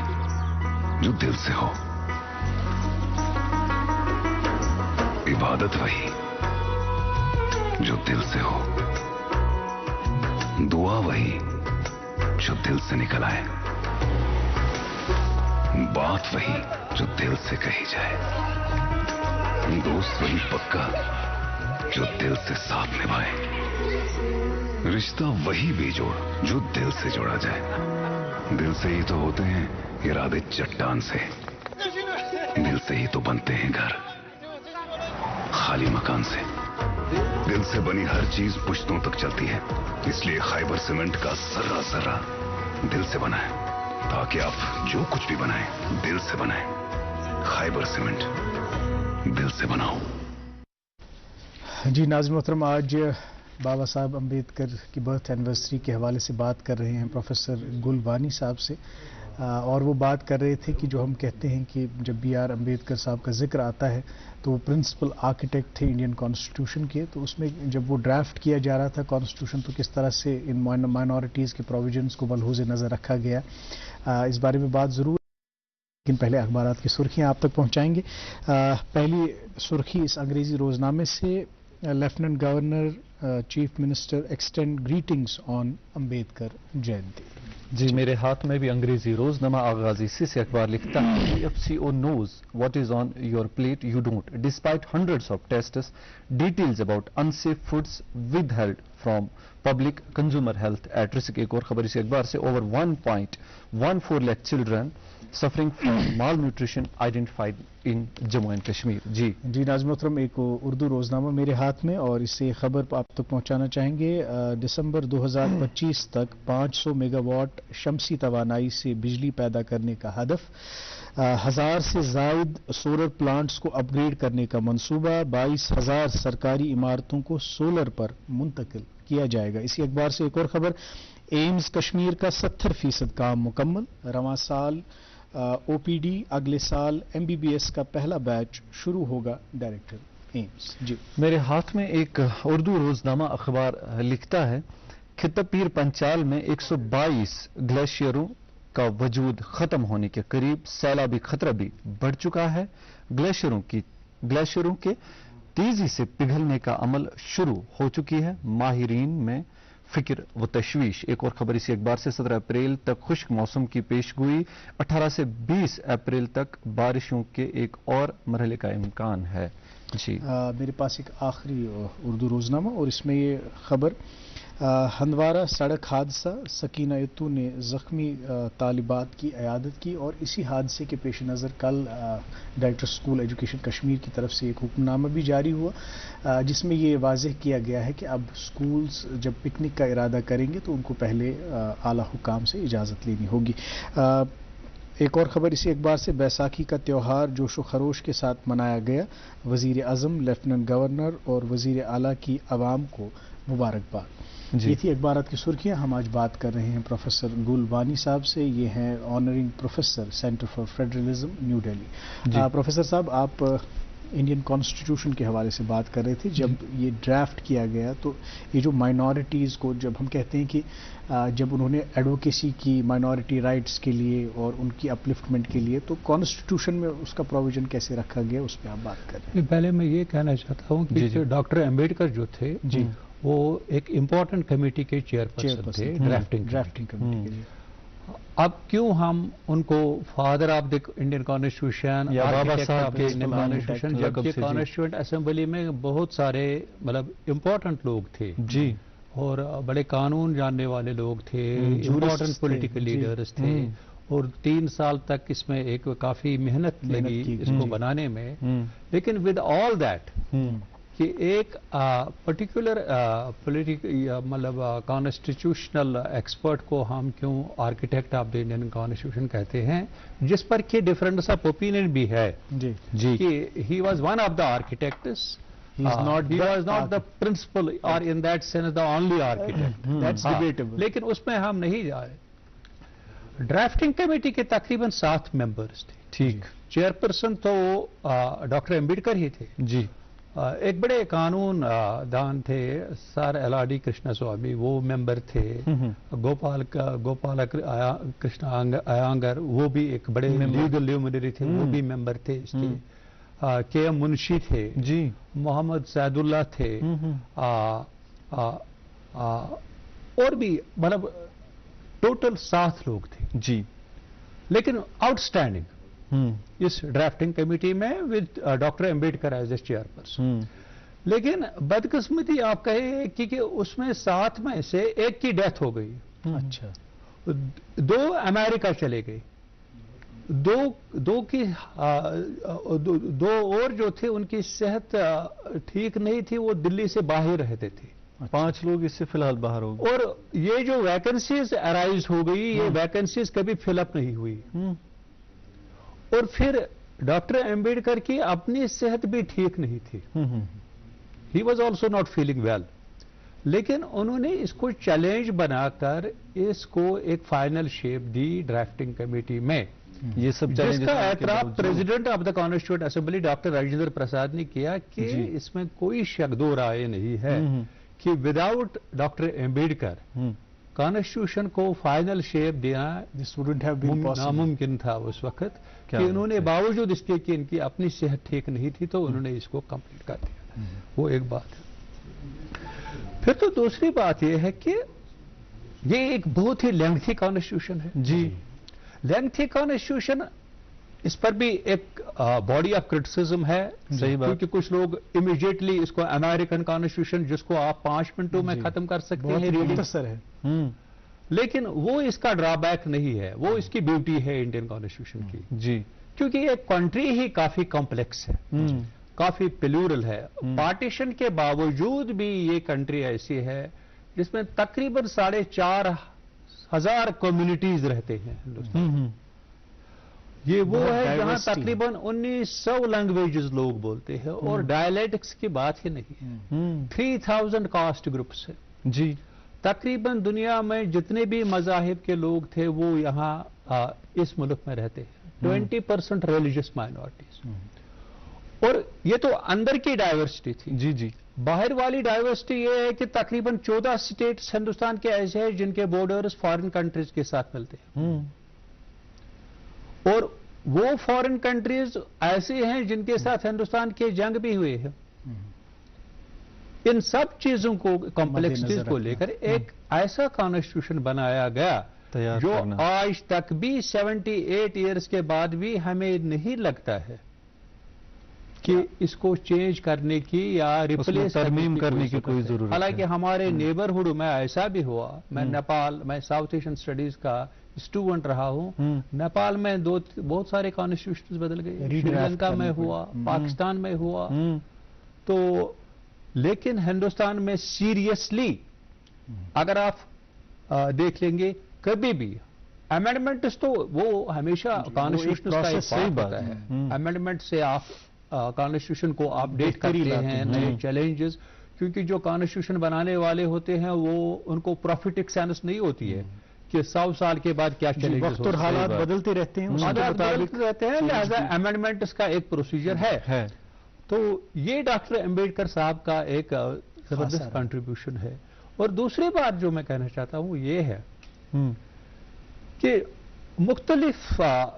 जो दिल से हो, इबादत वही जो दिल से हो, दुआ वही जो दिल से निकल आए, बात वही जो दिल से कही जाए, दोस्त वही पक्का जो दिल से साथ निभाए, रिश्ता वही बेजोड़ जो दिल से जोड़ा जाए। दिल से ही तो होते हैं इरादे चट्टान से, दिल से ही तो बनते हैं घर खाली मकान से। दिल से बनी हर चीज पुश्तों तक चलती है, इसलिए खैबर सीमेंट का सर्रा सर्रा दिल से बना है, ताकि आप जो कुछ भी बनाएं दिल से बनाएं। खैबर सीमेंट, दिल से बनाओ। जी नाज़रीन मोहतरम, आज बाबा साहब अम्बेडकर की बर्थ एनिवर्सरी के हवाले से बात कर रहे हैं प्रोफेसर गुलवानी साहब से, और वो बात कर रहे थे कि जो हम कहते हैं कि जब B.R. अम्बेडकर साहब का जिक्र आता है तो वो प्रिंसिपल आर्किटेक्ट थे इंडियन कॉन्स्टिट्यूशन के, तो उसमें जब वो ड्राफ्ट किया जा रहा था कॉन्स्टिट्यूशन, तो किस तरह से इन माइनॉरिटीज़ के प्रोविजंस को मलहूज़ नज़र रखा गया, इस बारे में बात ज़रूर। लेकिन पहले अखबारात की सुर्खियाँ आप तक पहुँचाएंगे। पहली सुर्खी इस अंग्रेज़ी रोज़नामे से, lieutenant governor chief minister extend greetings on Ambedkar Jayanti. जी, मेरे हाथ में भी अंग्रेजी रोजनामा आगाज इसी से अखबार लिखता है, FCO knows what is on your plate, you don't. Despite hundreds of tests, details about unsafe foods withheld from public consumer health at risk। एक और खबर इसी अखबार से, over 1.14 lakh children suffering from malnutrition identified in Jammu and Kashmir। जी नाज़रीन मोहतरम, एक उर्दू रोजनामा मेरे हाथ में और इससे खबर आप तक पहुंचाना चाहेंगे। दिसंबर 2025 तक 500 मेगावाट शमसी तवानाई से बिजली पैदा करने का हदफ, 1000 से जायद सोलर प्लांट्स को अपग्रेड करने का मंसूबा, 22,000 सरकारी इमारतों को सोलर पर मुंतकिल किया जाएगा। इसी अखबार से एक और खबर, एम्स कश्मीर का 70% काम मुकम्मल, रवां साल OPD, अगले साल MBBS का पहला बैच शुरू होगा, डायरेक्टर एम्स। जी मेरे हाथ में एक उर्दू रोजनामा अखबार लिखता है, खित्ता पीर पंचाल में 122 ग्लेशियरों का वजूद खत्म होने के करीब, सैलाबी खतरा भी बढ़ चुका है, ग्लेशियरों के तेजी से पिघलने का अमल शुरू हो चुकी है, माहिरीन में फिक्र व तशवीश। एक और खबर इसी अखबार से, 17 अप्रैल तक खुश्क मौसम की पेशगोई, 18 से 20 अप्रैल तक बारिशों के एक और मरहले का इम्कान है। जी मेरे पास एक आखिरी उर्दू रोजनामा और इसमें ये खबर, हंदवारा सड़क हादसा, सकीना यत्तू ने जख्मी तालिबात की इयादत की, और इसी हादसे के पेश नज़र कल डायरेक्टर स्कूल एजुकेशन कश्मीर की तरफ से एक हुक्मनामा भी जारी हुआ, जिसमें ये वाज़ेह किया गया है कि अब स्कूल्स जब पिकनिक का इरादा करेंगे तो उनको पहले आला हुकाम से इजाज़त लेनी होगी। एक और ख़बर इसी अखबार से, बैसाखी का त्यौहार जोशो खरोश के साथ मनाया गया, वज़ीर आज़म, लेफ्टिनेंट गवर्नर और वज़ीर आला की आवाम को मुबारकबाद। ये थी अखबारात की सुर्खियां। हम आज बात कर रहे हैं प्रोफेसर गुलवानी साहब से, ये हैं honouring professor centre for federalism new Delhi. Professor साहब, आप इंडियन कॉन्स्टिट्यूशन के हवाले से बात कर रहे थे, जब ये ड्राफ्ट किया गया तो ये जो माइनॉरिटीज़ को, जब हम कहते हैं कि जब उन्होंने एडवोकेसी की माइनॉरिटी राइट्स के लिए और उनकी अपलिफ्टमेंट के लिए, तो कॉन्स्टिट्यूशन में उसका प्रोविजन कैसे रखा गया, उस पर आप बात कर रहे हैं। पहले मैं ये कहना चाहता हूँ कि डॉक्टर अम्बेडकर जो थे जी, वो एक इम्पोर्टेंट कमेटी के चेयरपर्सन थे, ड्राफ्टिंग कमेटी के लिए। अब क्यों हम उनको father of the Indian constitution या बाबा साहब के कॉन्स्टिट्यूशन, जबकि कॉन्स्टिट्यूएंट असेंबली में बहुत सारे मतलब इम्पोर्टेंट लोग थे जी, और बड़े कानून जानने वाले लोग थे, इम्पोर्टेंट पॉलिटिकल लीडर्स थे, और 3 साल तक इसमें एक काफी मेहनत लगी इसको बनाने में। लेकिन विद ऑल दैट कि एक पर्टिकुलर मतलब कॉन्स्टिट्यूशनल एक्सपर्ट को हम क्यों architect of the Indian constitution कहते हैं, जिस पर कि डिफरेंस ऑफ ओपिनियन भी है जी जी कि he was one of the architects, he was not the principal or in that sense the only architect. That's debatable. लेकिन उसमें हम नहीं जाए। ड्राफ्टिंग कमेटी के तकरीबन 7 मेंबर्स थे। ठीक। चेयरपर्सन तो डॉक्टर अंबेडकर ही थे जी। एक बड़े कानून दान थे सर एलआरडी कृष्ण स्वामी, वो मेंबर थे। गोपाल कृष्ण अयंगर वो भी एक बड़े लीगल ल्यूमिनरी थे, वो भी मेंबर थे इसके। के एम मुंशी थे जी। मोहम्मद सैदुल्ला थे, और भी मतलब टोटल 7 लोग थे जी। लेकिन आउटस्टैंडिंग इस ड्राफ्टिंग कमेटी में with doctor Ambedkar as a chairperson. लेकिन बदकिस्मती आप कहे कि उसमें 7 में से एक की डेथ हो गई। अच्छा। 2 अमेरिका चले गए, दो और जो थे उनकी सेहत ठीक नहीं थी, वो दिल्ली से बाहर रहते थे। 5 लोग इससे फिलहाल बाहर हो गए। और ये जो वैकेंसीज अराइज हो गई, ये वैकेंसीज कभी फिलअप नहीं हुई। और फिर डॉक्टर अंबेडकर की अपनी सेहत भी ठीक नहीं थी, he was also not feeling well. लेकिन उन्होंने इसको चैलेंज बनाकर इसको एक फाइनल शेप दी ड्राफ्टिंग कमेटी में। ये सब जिसका एतराफ president of the constituent assembly doctor Rajendra Prasad ने किया कि इसमें कोई शक दो राय नहीं है कि विदाउट डॉक्टर अंबेडकर कॉन्स्टिट्यूशन को फाइनल शेप देना this wouldn't have been possible, नामुमकिन था उस वक्त। कि उन्होंने बावजूद इसके कि इनकी अपनी सेहत ठीक नहीं थी तो उन्होंने इसको कंप्लीट कर दिया। वो एक बात है। फिर तो दूसरी बात यह है कि ये एक बहुत ही लेंथी कॉन्स्टिट्यूशन है जी। लेंथी कॉन्स्टिट्यूशन, इस पर भी एक बॉडी ऑफ क्रिटिसिज्म है। सही बात। क्योंकि कुछ लोग इमीडिएटली इसको अमेरिकन कॉन्स्टिट्यूशन जिसको आप 5 मिनटों में खत्म कर सकते हैं मुख्तसर है, लेकिन वो इसका ड्रॉबैक नहीं है, वो इसकी ब्यूटी है इंडियन कॉन्स्टिट्यूशन की जी। क्योंकि ये कंट्री ही काफी कॉम्प्लेक्स है, काफी प्लूरल है। पार्टीशन के बावजूद भी ये कंट्री ऐसी है जिसमें तकरीबन 4,500 कम्युनिटीज रहते हैं हिंदुस्तान। ये वो है जहां तकरीबन 1900 लैंग्वेजेस लोग बोलते हैं और डायलेक्ट्स की बात ही नहीं है। 3000 कास्ट ग्रुप्स है जी। तकरीबन दुनिया में जितने भी मजाहिब के लोग थे वो यहाँ इस मुल्क में रहते हैं। 20% रिलीजियस माइनॉरिटीज। और ये तो अंदर की डाइवर्सिटी थी। जी जी। बाहर वाली डाइवर्सिटी ये है कि तकरीबन 14 स्टेट्स हिंदुस्तान के ऐसे हैं जिनके बॉर्डर्स फॉरेन कंट्रीज के साथ मिलते हैं। और वो फॉरेन कंट्रीज ऐसे हैं जिनके साथ हिंदुस्तान के जंग भी हुए हैं। इन सब चीजों को कॉम्प्लेक्सिटीज को लेकर एक ऐसा कॉन्स्टिट्यूशन बनाया गया जो आज तक भी 78 ईयर्स के बाद भी हमें नहीं लगता है कि इसको चेंज करने की या रिप्लेस तरमीम करने की कोई जरूरत। हालांकि हमारे नेबरहुड में ऐसा भी हुआ। मैं नेपाल, मैं साउथ एशियन स्टडीज का स्टूडेंट रहा हूं। नेपाल में बहुत सारे कॉन्स्टिट्यूशन बदल गए, श्रीलंका में हुआ, पाकिस्तान में हुआ। तो लेकिन हिंदुस्तान में सीरियसली अगर आप देख लेंगे कभी भी अमेंडमेंट्स तो वो हमेशा कॉन्स्टिट्यूशन का एक सही बात है। अमेंडमेंट से आप कॉन्स्टिट्यूशन को अपडेट करते हैं, नए चैलेंजेस। क्योंकि जो कॉन्स्टिट्यूशन बनाने वाले होते हैं वो उनको प्रॉफिटिक सेंस नहीं होती है कि 100 साल के बाद क्या चैलेंजेस और हालात बदलते रहते हैं, बदलते रहते हैं। लिहाजा अमेंडमेंट्स का एक प्रोसीजर है। तो ये डॉक्टर अंबेडकर साहब का एक जबरदस्त कंट्रीब्यूशन है। और दूसरी बात जो मैं कहना चाहता हूं ये है कि मुख्तलिफ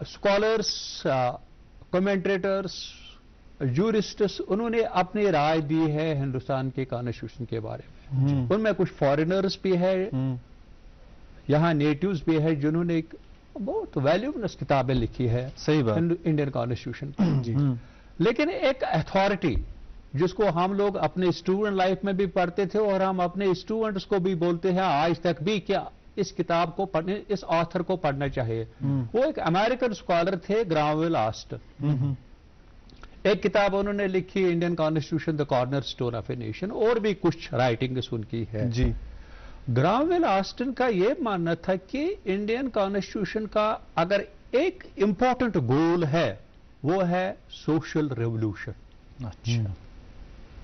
स्कॉलर्स, कमेंटेटर्स, जूरिस्ट्स उन्होंने अपनी राय दी है हिंदुस्तान के कॉन्स्टिट्यूशन के बारे में। उनमें कुछ फॉरेनर्स भी है, यहाँ नेटिव्स भी है जिन्होंने एक बहुत वैल्यूबल किताबें लिखी है। सही बात। इंडियन कॉन्स्टिट्यूशन की। लेकिन एक अथॉरिटी जिसको हम लोग अपने स्टूडेंट लाइफ में भी पढ़ते थे और हम अपने स्टूडेंट्स को भी बोलते हैं आज तक भी क्या इस किताब को पढ़ने, इस ऑथर को पढ़ना चाहिए। वो एक अमेरिकन स्कॉलर थे, ग्रामवेल आस्ट। एक किताब उन्होंने लिखी Indian constitution the corner stone of a nation, और भी कुछ राइटिंग्स उनकी है जी। ग्रामवेल ऑस्टिन का यह मानना था कि इंडियन कॉन्स्टिट्यूशन का अगर एक इंपॉर्टेंट गोल है वो है सोशल रेवोल्यूशन। अच्छा,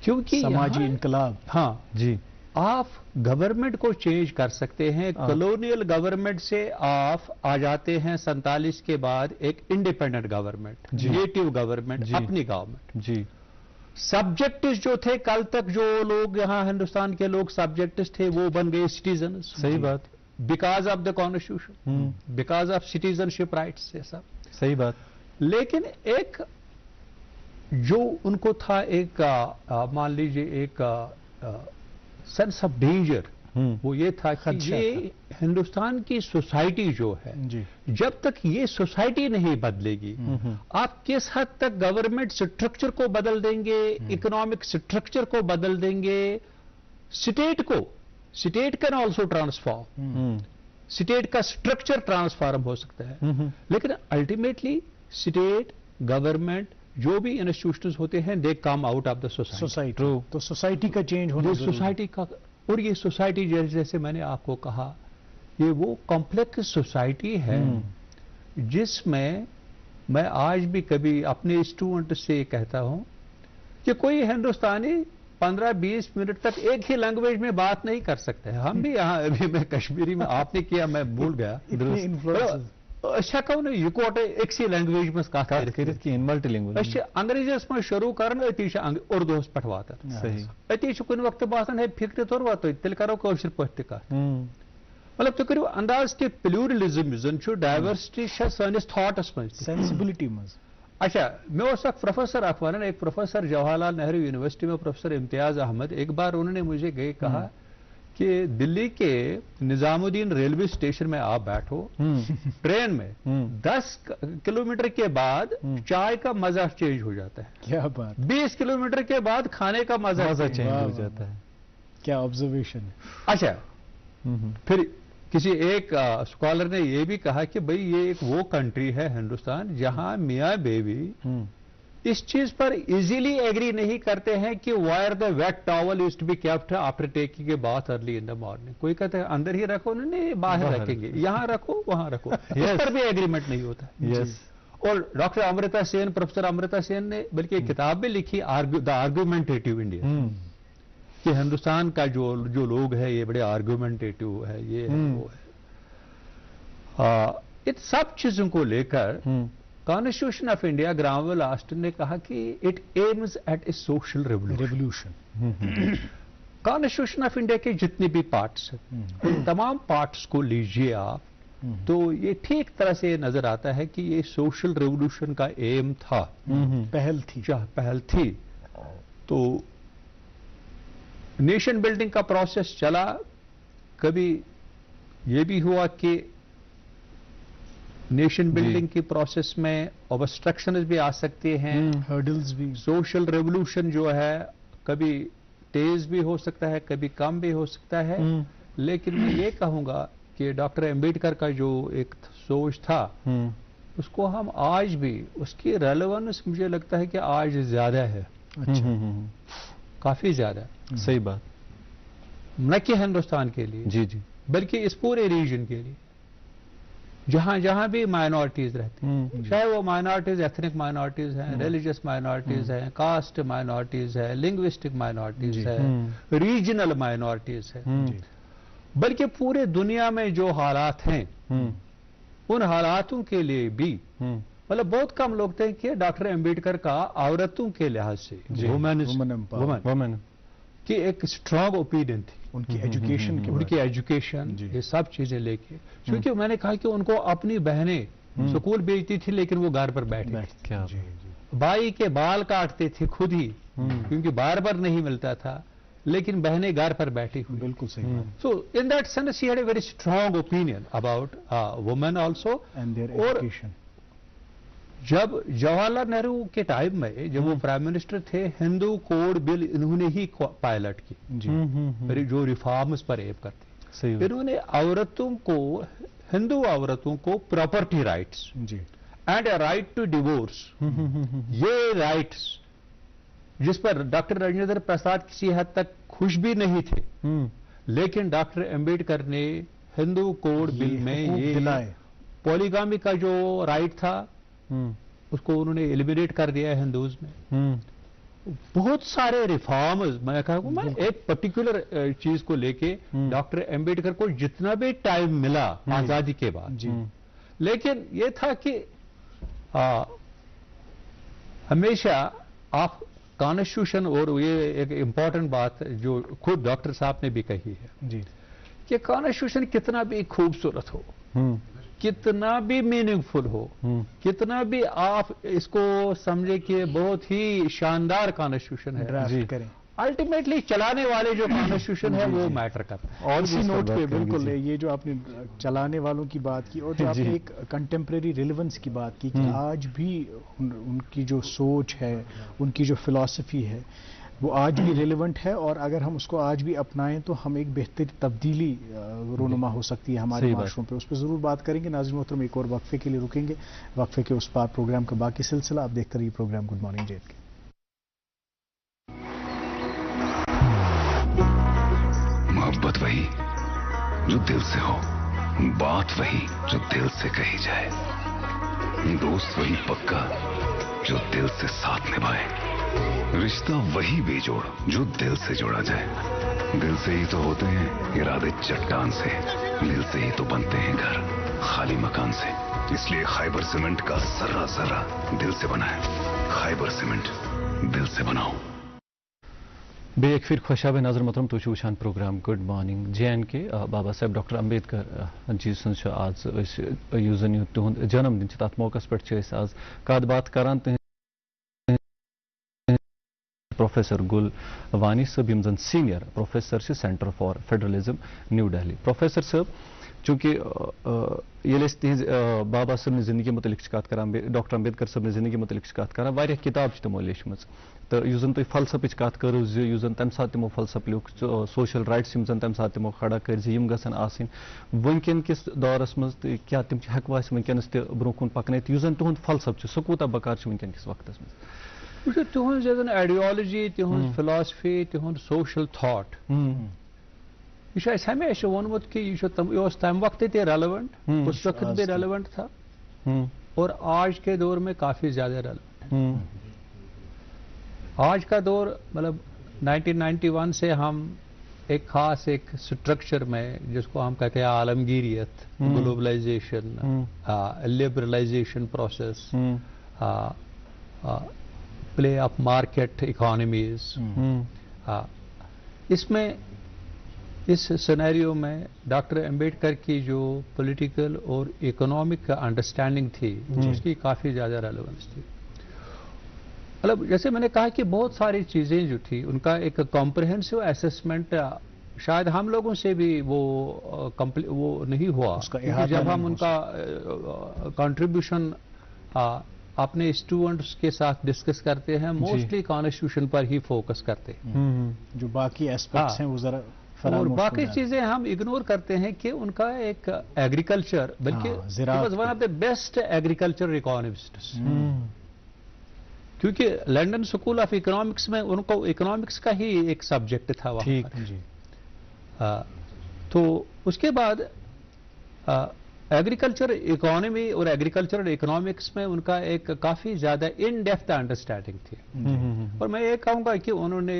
क्योंकि समाजी यहाँ- इनकलाब। हाँ जी। आप गवर्नमेंट को चेंज कर सकते हैं। कॉलोनियल गवर्नमेंट से आप आ जाते हैं 47 के बाद एक इंडिपेंडेंट गवर्नमेंट, जी। नेटिव गवर्नमेंट, जी। अपनी गवर्नमेंट। जी। सब्जेक्टिस्ट जो थे, कल तक जो लोग यहाँ हिंदुस्तान के लोग सब्जेक्टिस्ट थे वो बन गए सिटीजन। सही बात। Because of the constitution, because of citizenship rights से सब। सही बात। लेकिन एक जो उनको था एक मान लीजिए एक सेंस ऑफ डेंजर, वो ये था कि खदशा ये हिंदुस्तान की सोसाइटी जो है, जी। जब तक ये सोसाइटी नहीं बदलेगी, आप किस हद तक गवर्नमेंट स्ट्रक्चर को बदल देंगे, इकोनॉमिक स्ट्रक्चर को बदल देंगे, state can also transform, state का स्ट्रक्चर ट्रांसफॉर्म हो सकता है। लेकिन अल्टीमेटली स्टेट गवर्नमेंट जो भी इंस्टीट्यूशंस होते हैं they come out of the society. True. तो सोसाइटी का चेंज होना ये जरूरी है। सोसाइटी का, और ये सोसाइटी जैसे मैंने आपको कहा, ये वो कॉम्प्लेक्स सोसाइटी है जिसमें मैं आज भी कभी अपने स्टूडेंट से कहता हूं कि कोई हिंदुस्तानी 15-20 मिनट तक एक ही लैंग्वेज में बात नहीं कर सकते हैं। हम भी यहाँ, अभी मैं कश्मीरी में, आपने किया मैं भूल गया, इतने influences। अच्छा कहो ना ये कोटे एक सी लैंग्वेज में कहा मल्टीलिंगुअल। अंग्रेजस में शुरू कर उर्दू पठवात सही। अति कुछ वक्त बसान है फिक्र तौर वात तेल करो कौशल पह मतलब तुम करो अंदाज कि प्लूरलिज्म डायवर्सिटी सैनिस थॉटस में सेंसिबिलिटी मज। अच्छा मैं उस वक्त प्रोफेसर अखबार, एक प्रोफेसर जवाहरलाल नेहरू यूनिवर्सिटी में प्रोफेसर इम्तियाज अहमद, एक बार उन्होंने मुझे गए कहा कि दिल्ली के निजामुद्दीन रेलवे स्टेशन में आप बैठो ट्रेन में 10 किलोमीटर के बाद चाय का मजा चेंज हो जाता है, क्या बात, 20 किलोमीटर के बाद खाने का मजा चेंज वाह, हो वाह, जाता है। क्या ऑब्जर्वेशन है। अच्छा फिर किसी एक स्कॉलर ने यह भी कहा कि भाई ये एक वो कंट्री है हिंदुस्तान जहां मियां बेबी इस चीज पर इजीली एग्री नहीं करते हैं कि where the wet towel is to be kept after taking a bath early in the morning. कोई कहता है अंदर ही रखो, नहीं बाहर रखेंगे, यहां रखो वहां रखो, इस पर भी एग्रीमेंट नहीं होता। यस। और डॉक्टर अमृता सेन, प्रोफेसर अमृता सेन ने बल्कि एक किताब भी लिखी द आर्गुमेंटेटिव इंडिया, कि हिंदुस्तान का जो लोग है ये बड़े आर्गुमेंटेटिव है, ये है वो है। इन सब चीजों को लेकर कॉन्स्टिट्यूशन ऑफ इंडिया, ग्रामवेल ऑस्टिन ने कहा कि it aims at A social revolution. Constitution of India के जितने भी पार्ट्स हैं उन तमाम पार्ट्स को लीजिए आप, तो ये ठीक तरह से नजर आता है कि ये सोशल रेवोल्यूशन का एम था, पहल थी। तो नेशन बिल्डिंग का प्रोसेस चला, कभी ये भी हुआ कि नेशन बिल्डिंग की प्रोसेस में ऑब्स्ट्रक्शंस भी आ सकते हैं, हर्डल्स भी। सोशल रेवोल्यूशन जो है कभी तेज भी हो सकता है, कभी कम भी हो सकता है। लेकिन मैं ये कहूंगा कि डॉक्टर अंबेडकर का जो एक सोच था उसको हम आज भी, उसकी रेलेवेंस मुझे लगता है कि आज ज्यादा है। अच्छा। काफी ज्यादा। सही बात। न कि हिंदुस्तान के लिए जी जी, बल्कि इस पूरे रीजन के लिए जहां जहां भी माइनॉरिटीज रहती हैं, चाहे वो माइनॉरिटीज एथनिक माइनॉरिटीज हैं, रिलीजियस माइनॉरिटीज हैं, कास्ट माइनॉरिटीज है, लिंग्विस्टिक माइनॉरिटीज है, रीजनल माइनॉरिटीज है, बल्कि पूरे दुनिया में जो हालात हैं उन हालातों के लिए भी मतलब बहुत कम लोग थे कि डॉक्टर अंबेडकर का औरतों के लिहाज से वुमेन की एक स्ट्रांग ओपिनियन थी, उनकी एजुकेशन के, उनकी एजुकेशन, ये सब चीजें लेके। क्योंकि मैंने कहा कि उनको अपनी बहनें स्कूल भेजती थी लेकिन वो घर पर बैठी, क्या भाई के बाल काटते थे खुद ही क्योंकि बार बार नहीं मिलता था, लेकिन बहनें घर पर बैठी हुई। बिल्कुल सही। So in that sense she had a very strong opinion about women also and there और एजुकेशन। जब जवाहरलाल नेहरू के टाइम में जब वो प्राइम मिनिस्टर थे, हिंदू कोड बिल इन्होंने ही पायलट की, जो रिफॉर्म्स पर एम करते। सही। इन्होंने औरतों को, हिंदू औरतों को property rights, and a right to divorce, ये राइट्स जिस पर डॉक्टर राजेंद्र प्रसाद किसी हद तक खुश भी नहीं थे, लेकिन डॉक्टर अंबेडकर ने हिंदू कोड बिल में ये पॉलीगामी का जो राइट था उसको उन्होंने एलिमिनेट कर दिया है हिंदूज में। बहुत सारे रिफॉर्म्स, मैं कहूँ मैं एक पर्टिकुलर चीज को लेके डॉक्टर अंबेडकर को जितना भी टाइम मिला आजादी के बाद, लेकिन ये था कि हमेशा आप कॉन्स्टिट्यूशन, और ये एक इंपॉर्टेंट बात जो खुद डॉक्टर साहब ने भी कही है जी, कि कॉन्स्टिट्यूशन कितना भी खूबसूरत हो, कितना भी मीनिंगफुल हो, कितना भी आप इसको समझे कि बहुत ही शानदार कॉन्स्टिट्यूशन है, ड्राफ्ट करें, अल्टीमेटली चलाने वाले जो कॉन्स्टिट्यूशन है वो मैटर करता है। और इसी नोट पे बिल्कुल ये जो आपने चलाने वालों की बात की और जो आपने एक कंटेम्प्रेरी रिलेवेंस की बात की कि आज भी उनकी जो सोच है, उनकी जो फिलॉसफी है वो आज भी रिलेवेंट है, और अगर हम उसको आज भी अपनाएं तो हम एक बेहतर तब्दीली रोनुमा हो सकती है हमारे माशरों पे। उस पर ज़रूर बात करेंगे। नाज़रीन मोहतरम, एक और वक्फे के लिए रुकेंगे, वक्फे के उस पार प्रोग्राम का बाकी सिलसिला आप देखते रहिए प्रोग्राम गुड मॉर्निंग जेल के। मोहब्बत वही जो दिल से हो, बात वही जो दिल से कही जाए, दोस्त वही पक्का जो दिल से साथ निभाए, रिश्ता वही बेजोड़ जो दिल से जोड़ा जाए। दिल से ही तो होते हैं इरादे चट्टान से, दिल से ही तो बनते हैं घर खाली मकान से। इसलिए खैबर सीमेंट का जर्रा जर्रा दिल से बना है। खैबर सीमेंट, दिल से बनाओ। बे एक फिर खुशाब नाज़र मोहतरम तो वुचान प्रोग्राम गुड मॉर्निंग JNK। बाबा साहब डॉक्टर अंबेडकर जी सुन आज यु जन तुहद जन्मदिन तथ मौका पे आज कत बात करान प्रोफेसर गुल वानी साहब यम जन senior professor centre for federalism new Delhi. Professor साहब चूंकि ये तिज बाबा साहब जिंदगी मुतलिक कत कर, डॉक्टर अंबेडकर साहब जिंदगी मुतलिक कत कर, वारिया किताब तमो लेचम तो यु जन तुम फलसफच कत करो यु जन तम सात तमो फलसफ लिख सोशल राइट्स यम जन तम सात तमो खड़ा कर यम गसन आसिन वनकन किस दौरस मज क्या तम हेकवा वनकनस त ब्रो कुन पकन यु जन तुहद फलसफ सह कूता बकार वनकन किस वक्तस मज तुहद आइडियोलॉजी, तुहद फिलॉसफी, तुहद सोशल थॉट यह हमेशा वोनमुत कि यह तम वक्त रेलेवेंट, उस वक्त भी रेलेवेंट था और आज के दौर में काफी ज्यादा रेलेवेंट है। आज का दौर मतलब 1991 से हम एक खास एक स्ट्रक्चर में जिसको हम कहते हैं आलमगीरियत, globalisation, liberalisation process, play of market economies, इसमें इस सिनेरियो में डॉक्टर अंबेडकर की जो पॉलिटिकल और इकोनॉमिक अंडरस्टैंडिंग थी उसकी काफ़ी ज़्यादा रेलेवेंस थी। मतलब जैसे मैंने कहा कि बहुत सारी चीज़ें जो थी उनका एक कॉम्प्रिहेंसिव असेसमेंट शायद हम लोगों से भी वो नहीं हुआ, जब हम उनका कंट्रीब्यूशन अपने स्टूडेंट्स के साथ डिस्कस करते हैं मोस्टली कॉन्स्टिट्यूशन पर ही फोकस करते हैं, जो बाकी एस्पेक्ट्स हैं वो जरा और बाकी चीजें हम इग्नोर करते हैं कि उनका एक एग्रीकल्चर, बल्कि one of the best agriculture economists, क्योंकि लंदन स्कूल ऑफ इकोनॉमिक्स में उनको इकोनॉमिक्स का ही एक सब्जेक्ट था वहां पर। तो उसके बाद एग्रीकल्चर इकोनॉमी और एग्रीकल्चर इकोनॉमिक्स में उनका एक काफी ज्यादा इन डेप्थ अंडरस्टैंडिंग थी। और मैं ये कहूंगा कि उन्होंने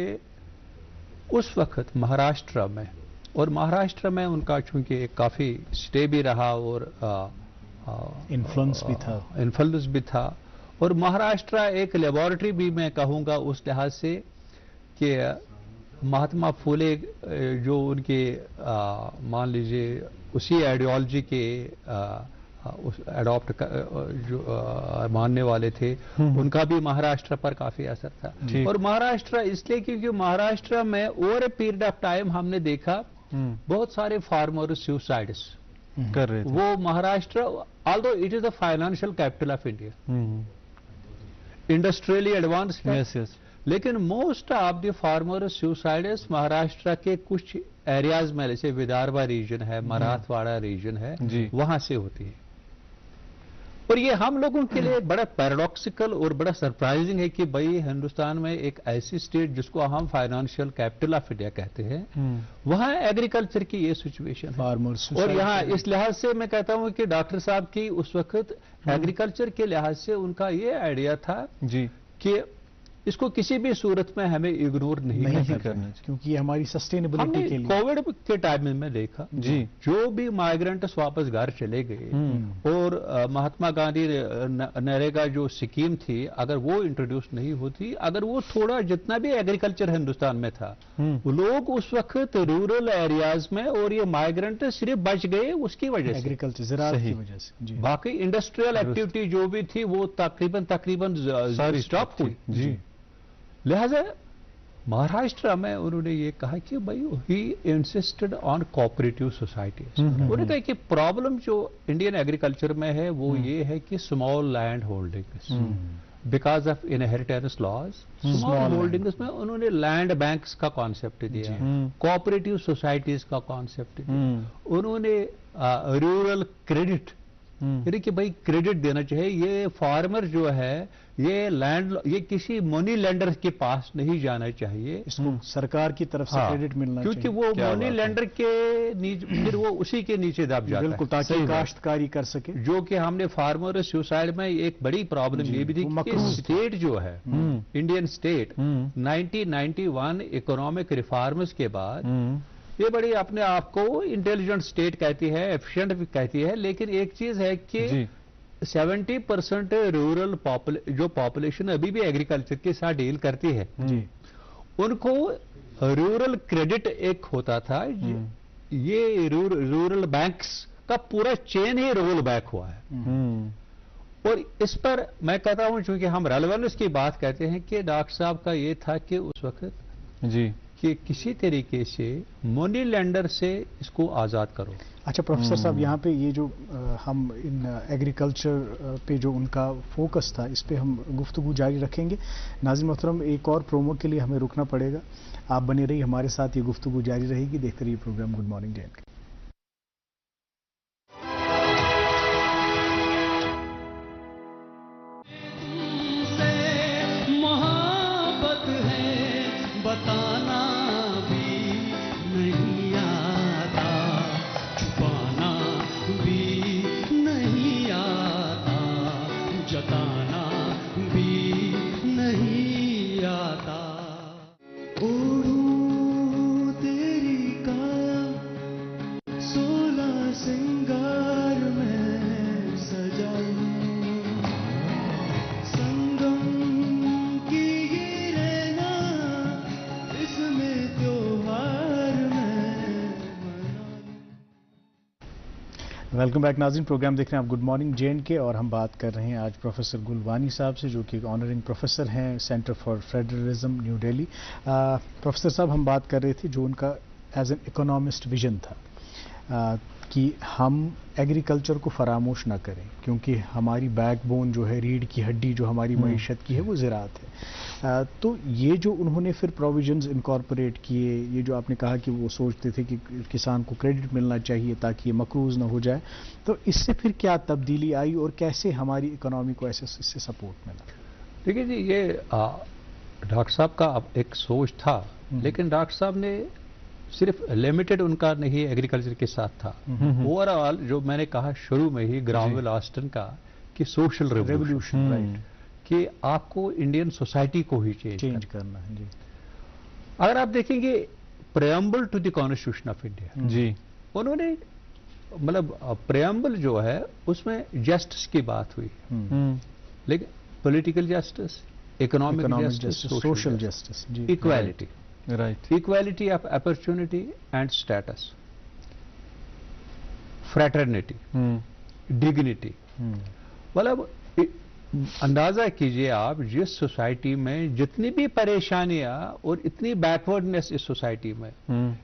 उस वक्त महाराष्ट्र में, और महाराष्ट्र में उनका चूंकि एक काफी स्टे भी रहा और इन्फ्लुएंस भी था, और महाराष्ट्र एक लेबोरेटरी भी मैं कहूंगा उस लिहाज से कि महात्मा फूले जो उनके मान लीजिए उसी आइडियोलॉजी के अडॉप्ट जो मानने वाले थे, उनका भी महाराष्ट्र पर काफी असर था। और महाराष्ट्र इसलिए क्योंकि महाराष्ट्र में over a period of time हमने देखा बहुत सारे फार्मर सुसाइड्स कर रहे थे। वो Maharashtra, although it is the financial capital of India, industrially advanced, लेकिन most of the farmer suicides Maharashtra के कुछ एरियाज में, जैसे विदर्भा रीजन है, मराठवाड़ा रीजन है, वहां से होती है। और ये हम लोगों के लिए बड़ा पैराडॉक्सिकल और बड़ा सरप्राइजिंग है कि भाई हिंदुस्तान में एक ऐसी स्टेट जिसको हम फाइनेंशियल कैपिटल ऑफ इंडिया कहते हैं, वहां एग्रीकल्चर की ये सिचुएशन है। फार्मर्स और यहाँ इस लिहाज से मैं कहता हूं कि डॉक्टर साहब की उस वक्त एग्रीकल्चर के लिहाज से उनका ये आइडिया था जी कि इसको किसी भी सूरत में हमें इग्नोर नहीं करना करना, क्योंकि ये हमारी सस्टेनेबिलिटी के लिए। कोविड के टाइम में देखा जी जो भी माइग्रेंट्स वापस घर चले गए और महात्मा गांधी नरेगा जो स्कीम थी, अगर वो इंट्रोड्यूस नहीं होती, अगर वो थोड़ा जितना भी एग्रीकल्चर हिंदुस्तान में था, वो लोग उस वक्त रूरल एरियाज में, और ये माइग्रेंट सिर्फ बच गए उसकी वजह से, एग्रीकल्चर ज़राअत की वजह से जी। बाकी इंडस्ट्रियल एक्टिविटी जो भी थी वो तकरीबन स्टॉप हुई जी। लिहाजा महाराष्ट्र में उन्होंने ये कहा कि भाई he insisted on cooperative societies. उन्होंने कहा कि प्रॉब्लम जो इंडियन एग्रीकल्चर में है वो ये है कि small land holdings, because of inheritance laws, small holdings में उन्होंने लैंड बैंक्स का कॉन्सेप्ट दिया, कोऑपरेटिव सोसाइटीज का कॉन्सेप्ट दिया, उन्होंने रूरल क्रेडिट, यानी कि भाई क्रेडिट देना चाहिए, ये फार्मर जो है ये लैंड, ये किसी मनी लेंडर के पास नहीं जाना चाहिए, इसको सरकार की तरफ से क्रेडिट मिलना चाहिए, क्योंकि वो मनी लेंडर के नीचे फिर वो उसी के नीचे दब जाता है, बिल्कुल, ताकि काश्तकारी कर सके। जो कि हमने फार्मर सुसाइड में एक बड़ी प्रॉब्लम ये भी थी कि स्टेट जो है इंडियन स्टेट 1991 इकोनॉमिक रिफॉर्म्स के बाद ये बड़ी अपने आप को इंटेलिजेंट स्टेट कहती है, एफिशिएंट भी कहती है, लेकिन एक चीज है कि 70% रूरल जो पॉपुलेशन अभी भी एग्रीकल्चर के साथ डील करती है जी, उनको रूरल क्रेडिट एक होता था, ये रूरल बैंक्स का पूरा चेन ही रोल बैक हुआ है। और इस पर मैं कहता हूं, चूंकि हम रेलेवेंस की बात कहते हैं, कि डॉक्टर साहब का ये था कि उस वक्त जी कि किसी तरीके से मनी लेंडर से इसको आज़ाद करो। अच्छा प्रोफेसर साहब, यहाँ पे ये जो हम इन एग्रीकल्चर पे जो उनका फोकस था, इस पे हम गुफ्तगू जारी रखेंगे। नाज़रीन मोहतरम, एक और प्रोमो के लिए हमें रुकना पड़ेगा, आप बने रहिए हमारे साथ, ये गुफ्तगू जारी रहेगी, देखते रहिए प्रोग्राम गुड मॉर्निंग जे&के। बताना भी नहीं आता, छुपाना भी नहीं आता, जताना भी नहीं आता। ओढ़ूं तेरी काया, 16 सिंगार में सजाऊं, संगम की गिरेना इसमें त्योहार में मनाऊं। वेलकम बैक नाज़रीन, प्रोग्राम देख रहे हैं आप गुड मॉर्निंग जे&के, और हम बात कर रहे हैं आज प्रोफेसर गुलवानी साहब से, जो कि एक ऑनरिंग प्रोफेसर हैं centre for federalism new Delhi. Professor साहब, हम बात कर रहे थे जो उनका एज एन इकोनॉमिस्ट विजन था कि हम एग्रीकल्चर को फरामोश ना करें, क्योंकि हमारी बैकबोन जो है, रीढ़ की हड्डी जो हमारी मईशत की है, वो ज़राअत है। तो ये जो उन्होंने फिर प्रोविजंस इनकॉर्पोरेट किए, ये जो आपने कहा कि वो सोचते थे कि किसान को क्रेडिट मिलना चाहिए ताकि ये मकरूज़ ना हो जाए, तो इससे फिर क्या तब्दीली आई और कैसे हमारी इकोनॉमी को ऐसे इससे सपोर्ट मिला? देखिए जी, ये डॉक्टर साहब का एक सोच था, लेकिन डॉक्टर साहब ने सिर्फ लिमिटेड उनका नहीं एग्रीकल्चर के साथ था, ओवरऑल जो मैंने कहा शुरू में ही ग्रामवेल ऑस्टन का कि सोशल रेवोल्यूशन, राइट, कि आपको इंडियन सोसाइटी को ही चेंज करना है जी। अगर आप देखेंगे preamble to the constitution of India जी, उन्होंने मतलब प्रेम्बल जो है उसमें जस्टिस की बात हुई, लेकिन political justice, economic justice, social justice, equality, right, equality of opportunity and status, fraternity, dignity। मतलब अंदाजा कीजिए आप, जिस सोसाइटी में जितनी भी परेशानियां और इतनी बैकवर्डनेस इस सोसाइटी में,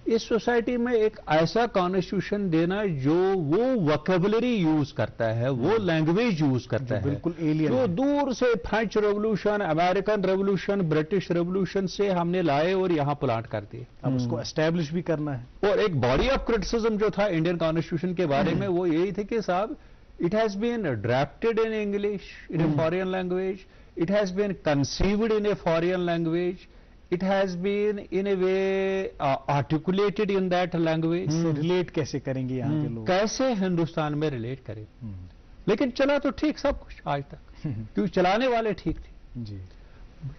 इस सोसाइटी में एक ऐसा कॉन्स्टिट्यूशन देना जो वो वोकैबुलरी यूज करता है, वो लैंग्वेज यूज करता है, बिल्कुल एलियन, जो दूर से French revolution, American revolution, British revolution से हमने लाए और यहां प्लांट कर दिए। अब उसको एस्टैब्लिश भी करना है। और एक बॉडी ऑफ क्रिटिसिज्म जो था इंडियन कॉन्स्टिट्यूशन के बारे में, वो यही थे कि साहब It has been drafted in English, in a foreign language. It has been conceived in a foreign language. It has been in a way articulated in that language. Relate कैसे करेंगे यहाँ के लोग? कैसे हिंदुस्तान में रिलेट करें? लेकिन चला तो ठीक सब कुछ आज तक, क्योंकि चलाने वाले ठीक थे। जी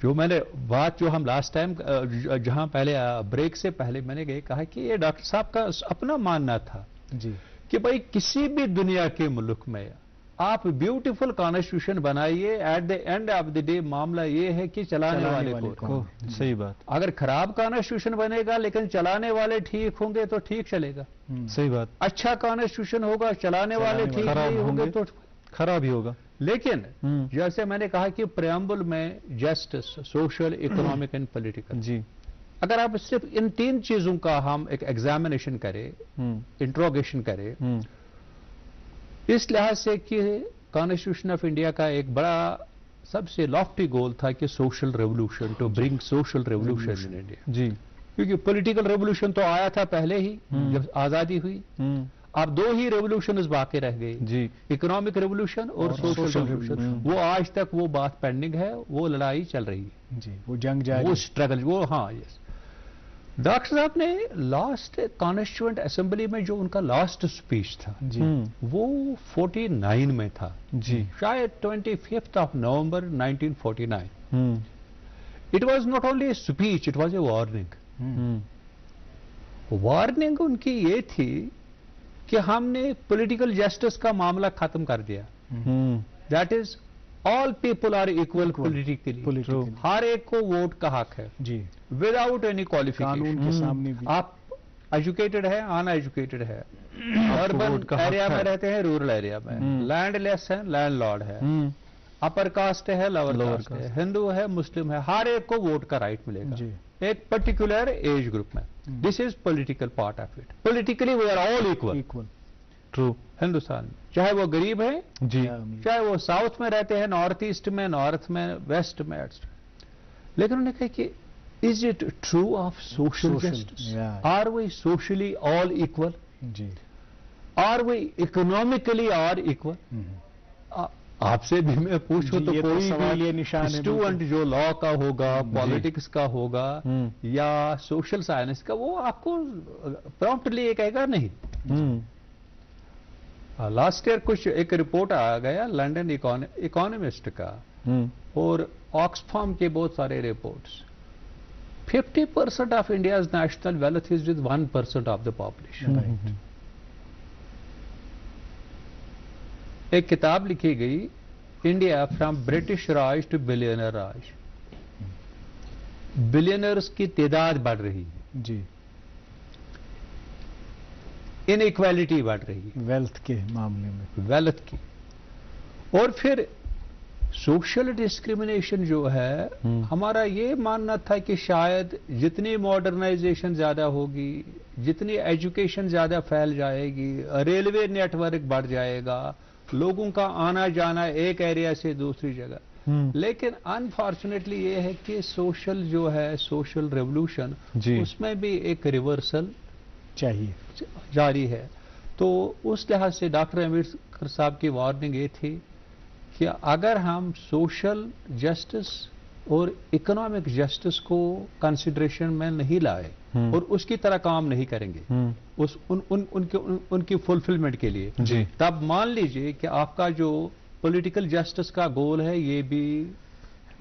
जो मैंने बात जो हम लास्ट टाइम जहां पहले ब्रेक से पहले मैंने कहा कि ये डॉक्टर साहब का अपना मानना था जी कि भाई किसी भी दुनिया के मुल्क में आप ब्यूटीफुल कॉन्स्टिट्यूशन बनाइए, at the end of the day मामला ये है कि चलाने वाले को। सही बात। अगर खराब कॉन्स्टिट्यूशन बनेगा लेकिन चलाने वाले ठीक होंगे तो ठीक चलेगा। सही बात। अच्छा कॉन्स्टिट्यूशन होगा, चलाने वाले ठीक नहीं होंगे तो खराब ही होगा। लेकिन जैसे मैंने कहा कि प्रेम्बल में justice, social, economic and political, जी अगर आप सिर्फ इन 3 चीजों का हम एक एग्जामिनेशन करें, इंट्रोगेशन करें, इस लिहाज से कि कॉन्स्टिट्यूशन ऑफ इंडिया का एक बड़ा सबसे लॉफ्टी गोल था कि social revolution, to bring social revolution in India. जी क्योंकि पॉलिटिकल रेवोल्यूशन तो आया था पहले ही जब आजादी हुई। अब 2 ही रेवोल्यूशन बाकी रह गई, जी इकोनॉमिक रेवोल्यूशन और सोशल रेवोल्यूशन। वो आज तक वो बात पेंडिंग है, वो लड़ाई चल रही है जी, वो जंग जारी, वो स्ट्रगल, वो हाँ यस। डॉक्टर साहब ने लास्ट कॉन्स्टिट्यूएंट असेंबली में जो उनका लास्ट स्पीच था जी वो 49 में था, जी शायद 25th of November 1949। It was not only a speech, it was a warning. Warning उनकी ये थी कि हमने पॉलिटिकल जस्टिस का मामला खत्म कर दिया। That is all people are equal politically, हर एक को वोट का हक है जी, विदाउट एनी कानून क्वालिफिकेशन। के सामने भी आप एजुकेटेड है, अनएजुकेटेड है, अर्बन एरिया में रहते हैं, रूरल एरिया में, लैंडलेस है, लैंडलॉर्ड है, अपर कास्ट है, लोअर कास्ट है, हिंदू है, मुस्लिम है, हर एक को वोट का राइट मिलेगा जी, एक पर्टिकुलर एज ग्रुप में। This is political part of it. Politically we are all equal equal true. Hindustan में, चाहे वो गरीब है, जी चाहे वो साउथ में रहते हैं, नॉर्थ ईस्ट में, नॉर्थ में, वेस्ट में, लेकिन उन्होंने कहा कि is it true of social justice? Are we socially all equal? जी, are we economically are equal? आपसे भी मैं पूछूं जी, तो ये तो कोई सवाल ये भी निशान है स्टूडेंट जो लॉ का होगा, पॉलिटिक्स का होगा या सोशल साइंस का, वो आपको प्रॉम्प्टली ये कहेगा नहीं। लास्ट ईयर कुछ एक रिपोर्ट आ गया लंदन इकोनॉमिस्ट का और ऑक्सफार्म के बहुत सारे reports. 50% of India's national wealth is with 1% of the population. एक किताब लिखी गई, India from British Raj to billionaire Raj. Billionaires की तादाद बढ़ रही है जी, इनइक्वालिटी बढ़ रही है वेल्थ के मामले में, वेल्थ की। और फिर सोशल डिस्क्रिमिनेशन जो है, हमारा ये मानना था कि शायद जितनी मॉडर्नाइजेशन ज्यादा होगी, जितनी एजुकेशन ज्यादा फैल जाएगी, रेलवे नेटवर्क बढ़ जाएगा, लोगों का आना जाना एक एरिया से दूसरी जगह। लेकिन अनफॉर्चुनेटली ये है कि सोशल जो है, सोशल रेवोल्यूशन, उसमें भी एक रिवर्सल चाहिए, जारी है। तो उस लिहाज से डॉक्टर अम्बेडकर साहब की वार्निंग ये थी कि अगर हम सोशल जस्टिस और इकोनॉमिक जस्टिस को कंसिडरेशन में नहीं लाए और उसकी तरह काम नहीं करेंगे उनकी फुलफिलमेंट के लिए, तब मान लीजिए कि आपका जो पॉलिटिकल जस्टिस का गोल है ये भी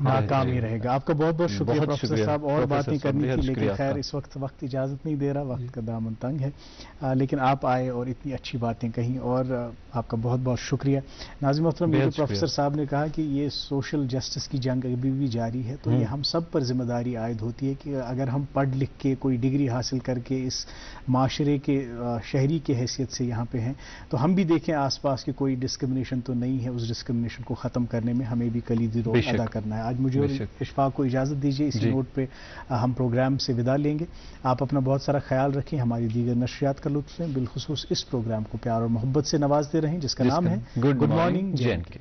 नाकाम ही रहेगा। आपका बहुत बहुत शुक्रिया प्रोफेसर साहब, और बातें करनी थी लेकिन खैर इस वक्त इजाजत नहीं दे रहा, वक्त का दामन तंग है। लेकिन आप आए और इतनी अच्छी बातें कहीं, और आपका बहुत बहुत शुक्रिया। नाज़िम मोहतरम, ये प्रोफेसर साहब ने कहा कि ये सोशल जस्टिस की जंग अभी भी जारी है, तो ये हम सब पर जिम्मेदारी आयद होती है कि अगर हम पढ़ लिख के कोई डिग्री हासिल करके इस माशरे के शहरी की हैसियत से यहाँ पे हैं, तो हम भी देखें आसपास की कोई डिस्क्रिमिनेशन तो नहीं है, उस डिस्क्रिमिनेशन को ख़त्म करने में हमें भी कलीदी रोल अदा करना है। आज मुझे और इशफाक को इजाज़त दीजिए, इसी नोट पे हम प्रोग्राम से विदा लेंगे। आप अपना बहुत सारा ख्याल रखें, हमारी दीगर नशरियात का लुत्फ़ लें, बिलखुसूस इस प्रोग्राम को प्यार और मोहब्बत से नवाजते रहें जिसका नाम है गुड मॉर्निंग जे एंड के।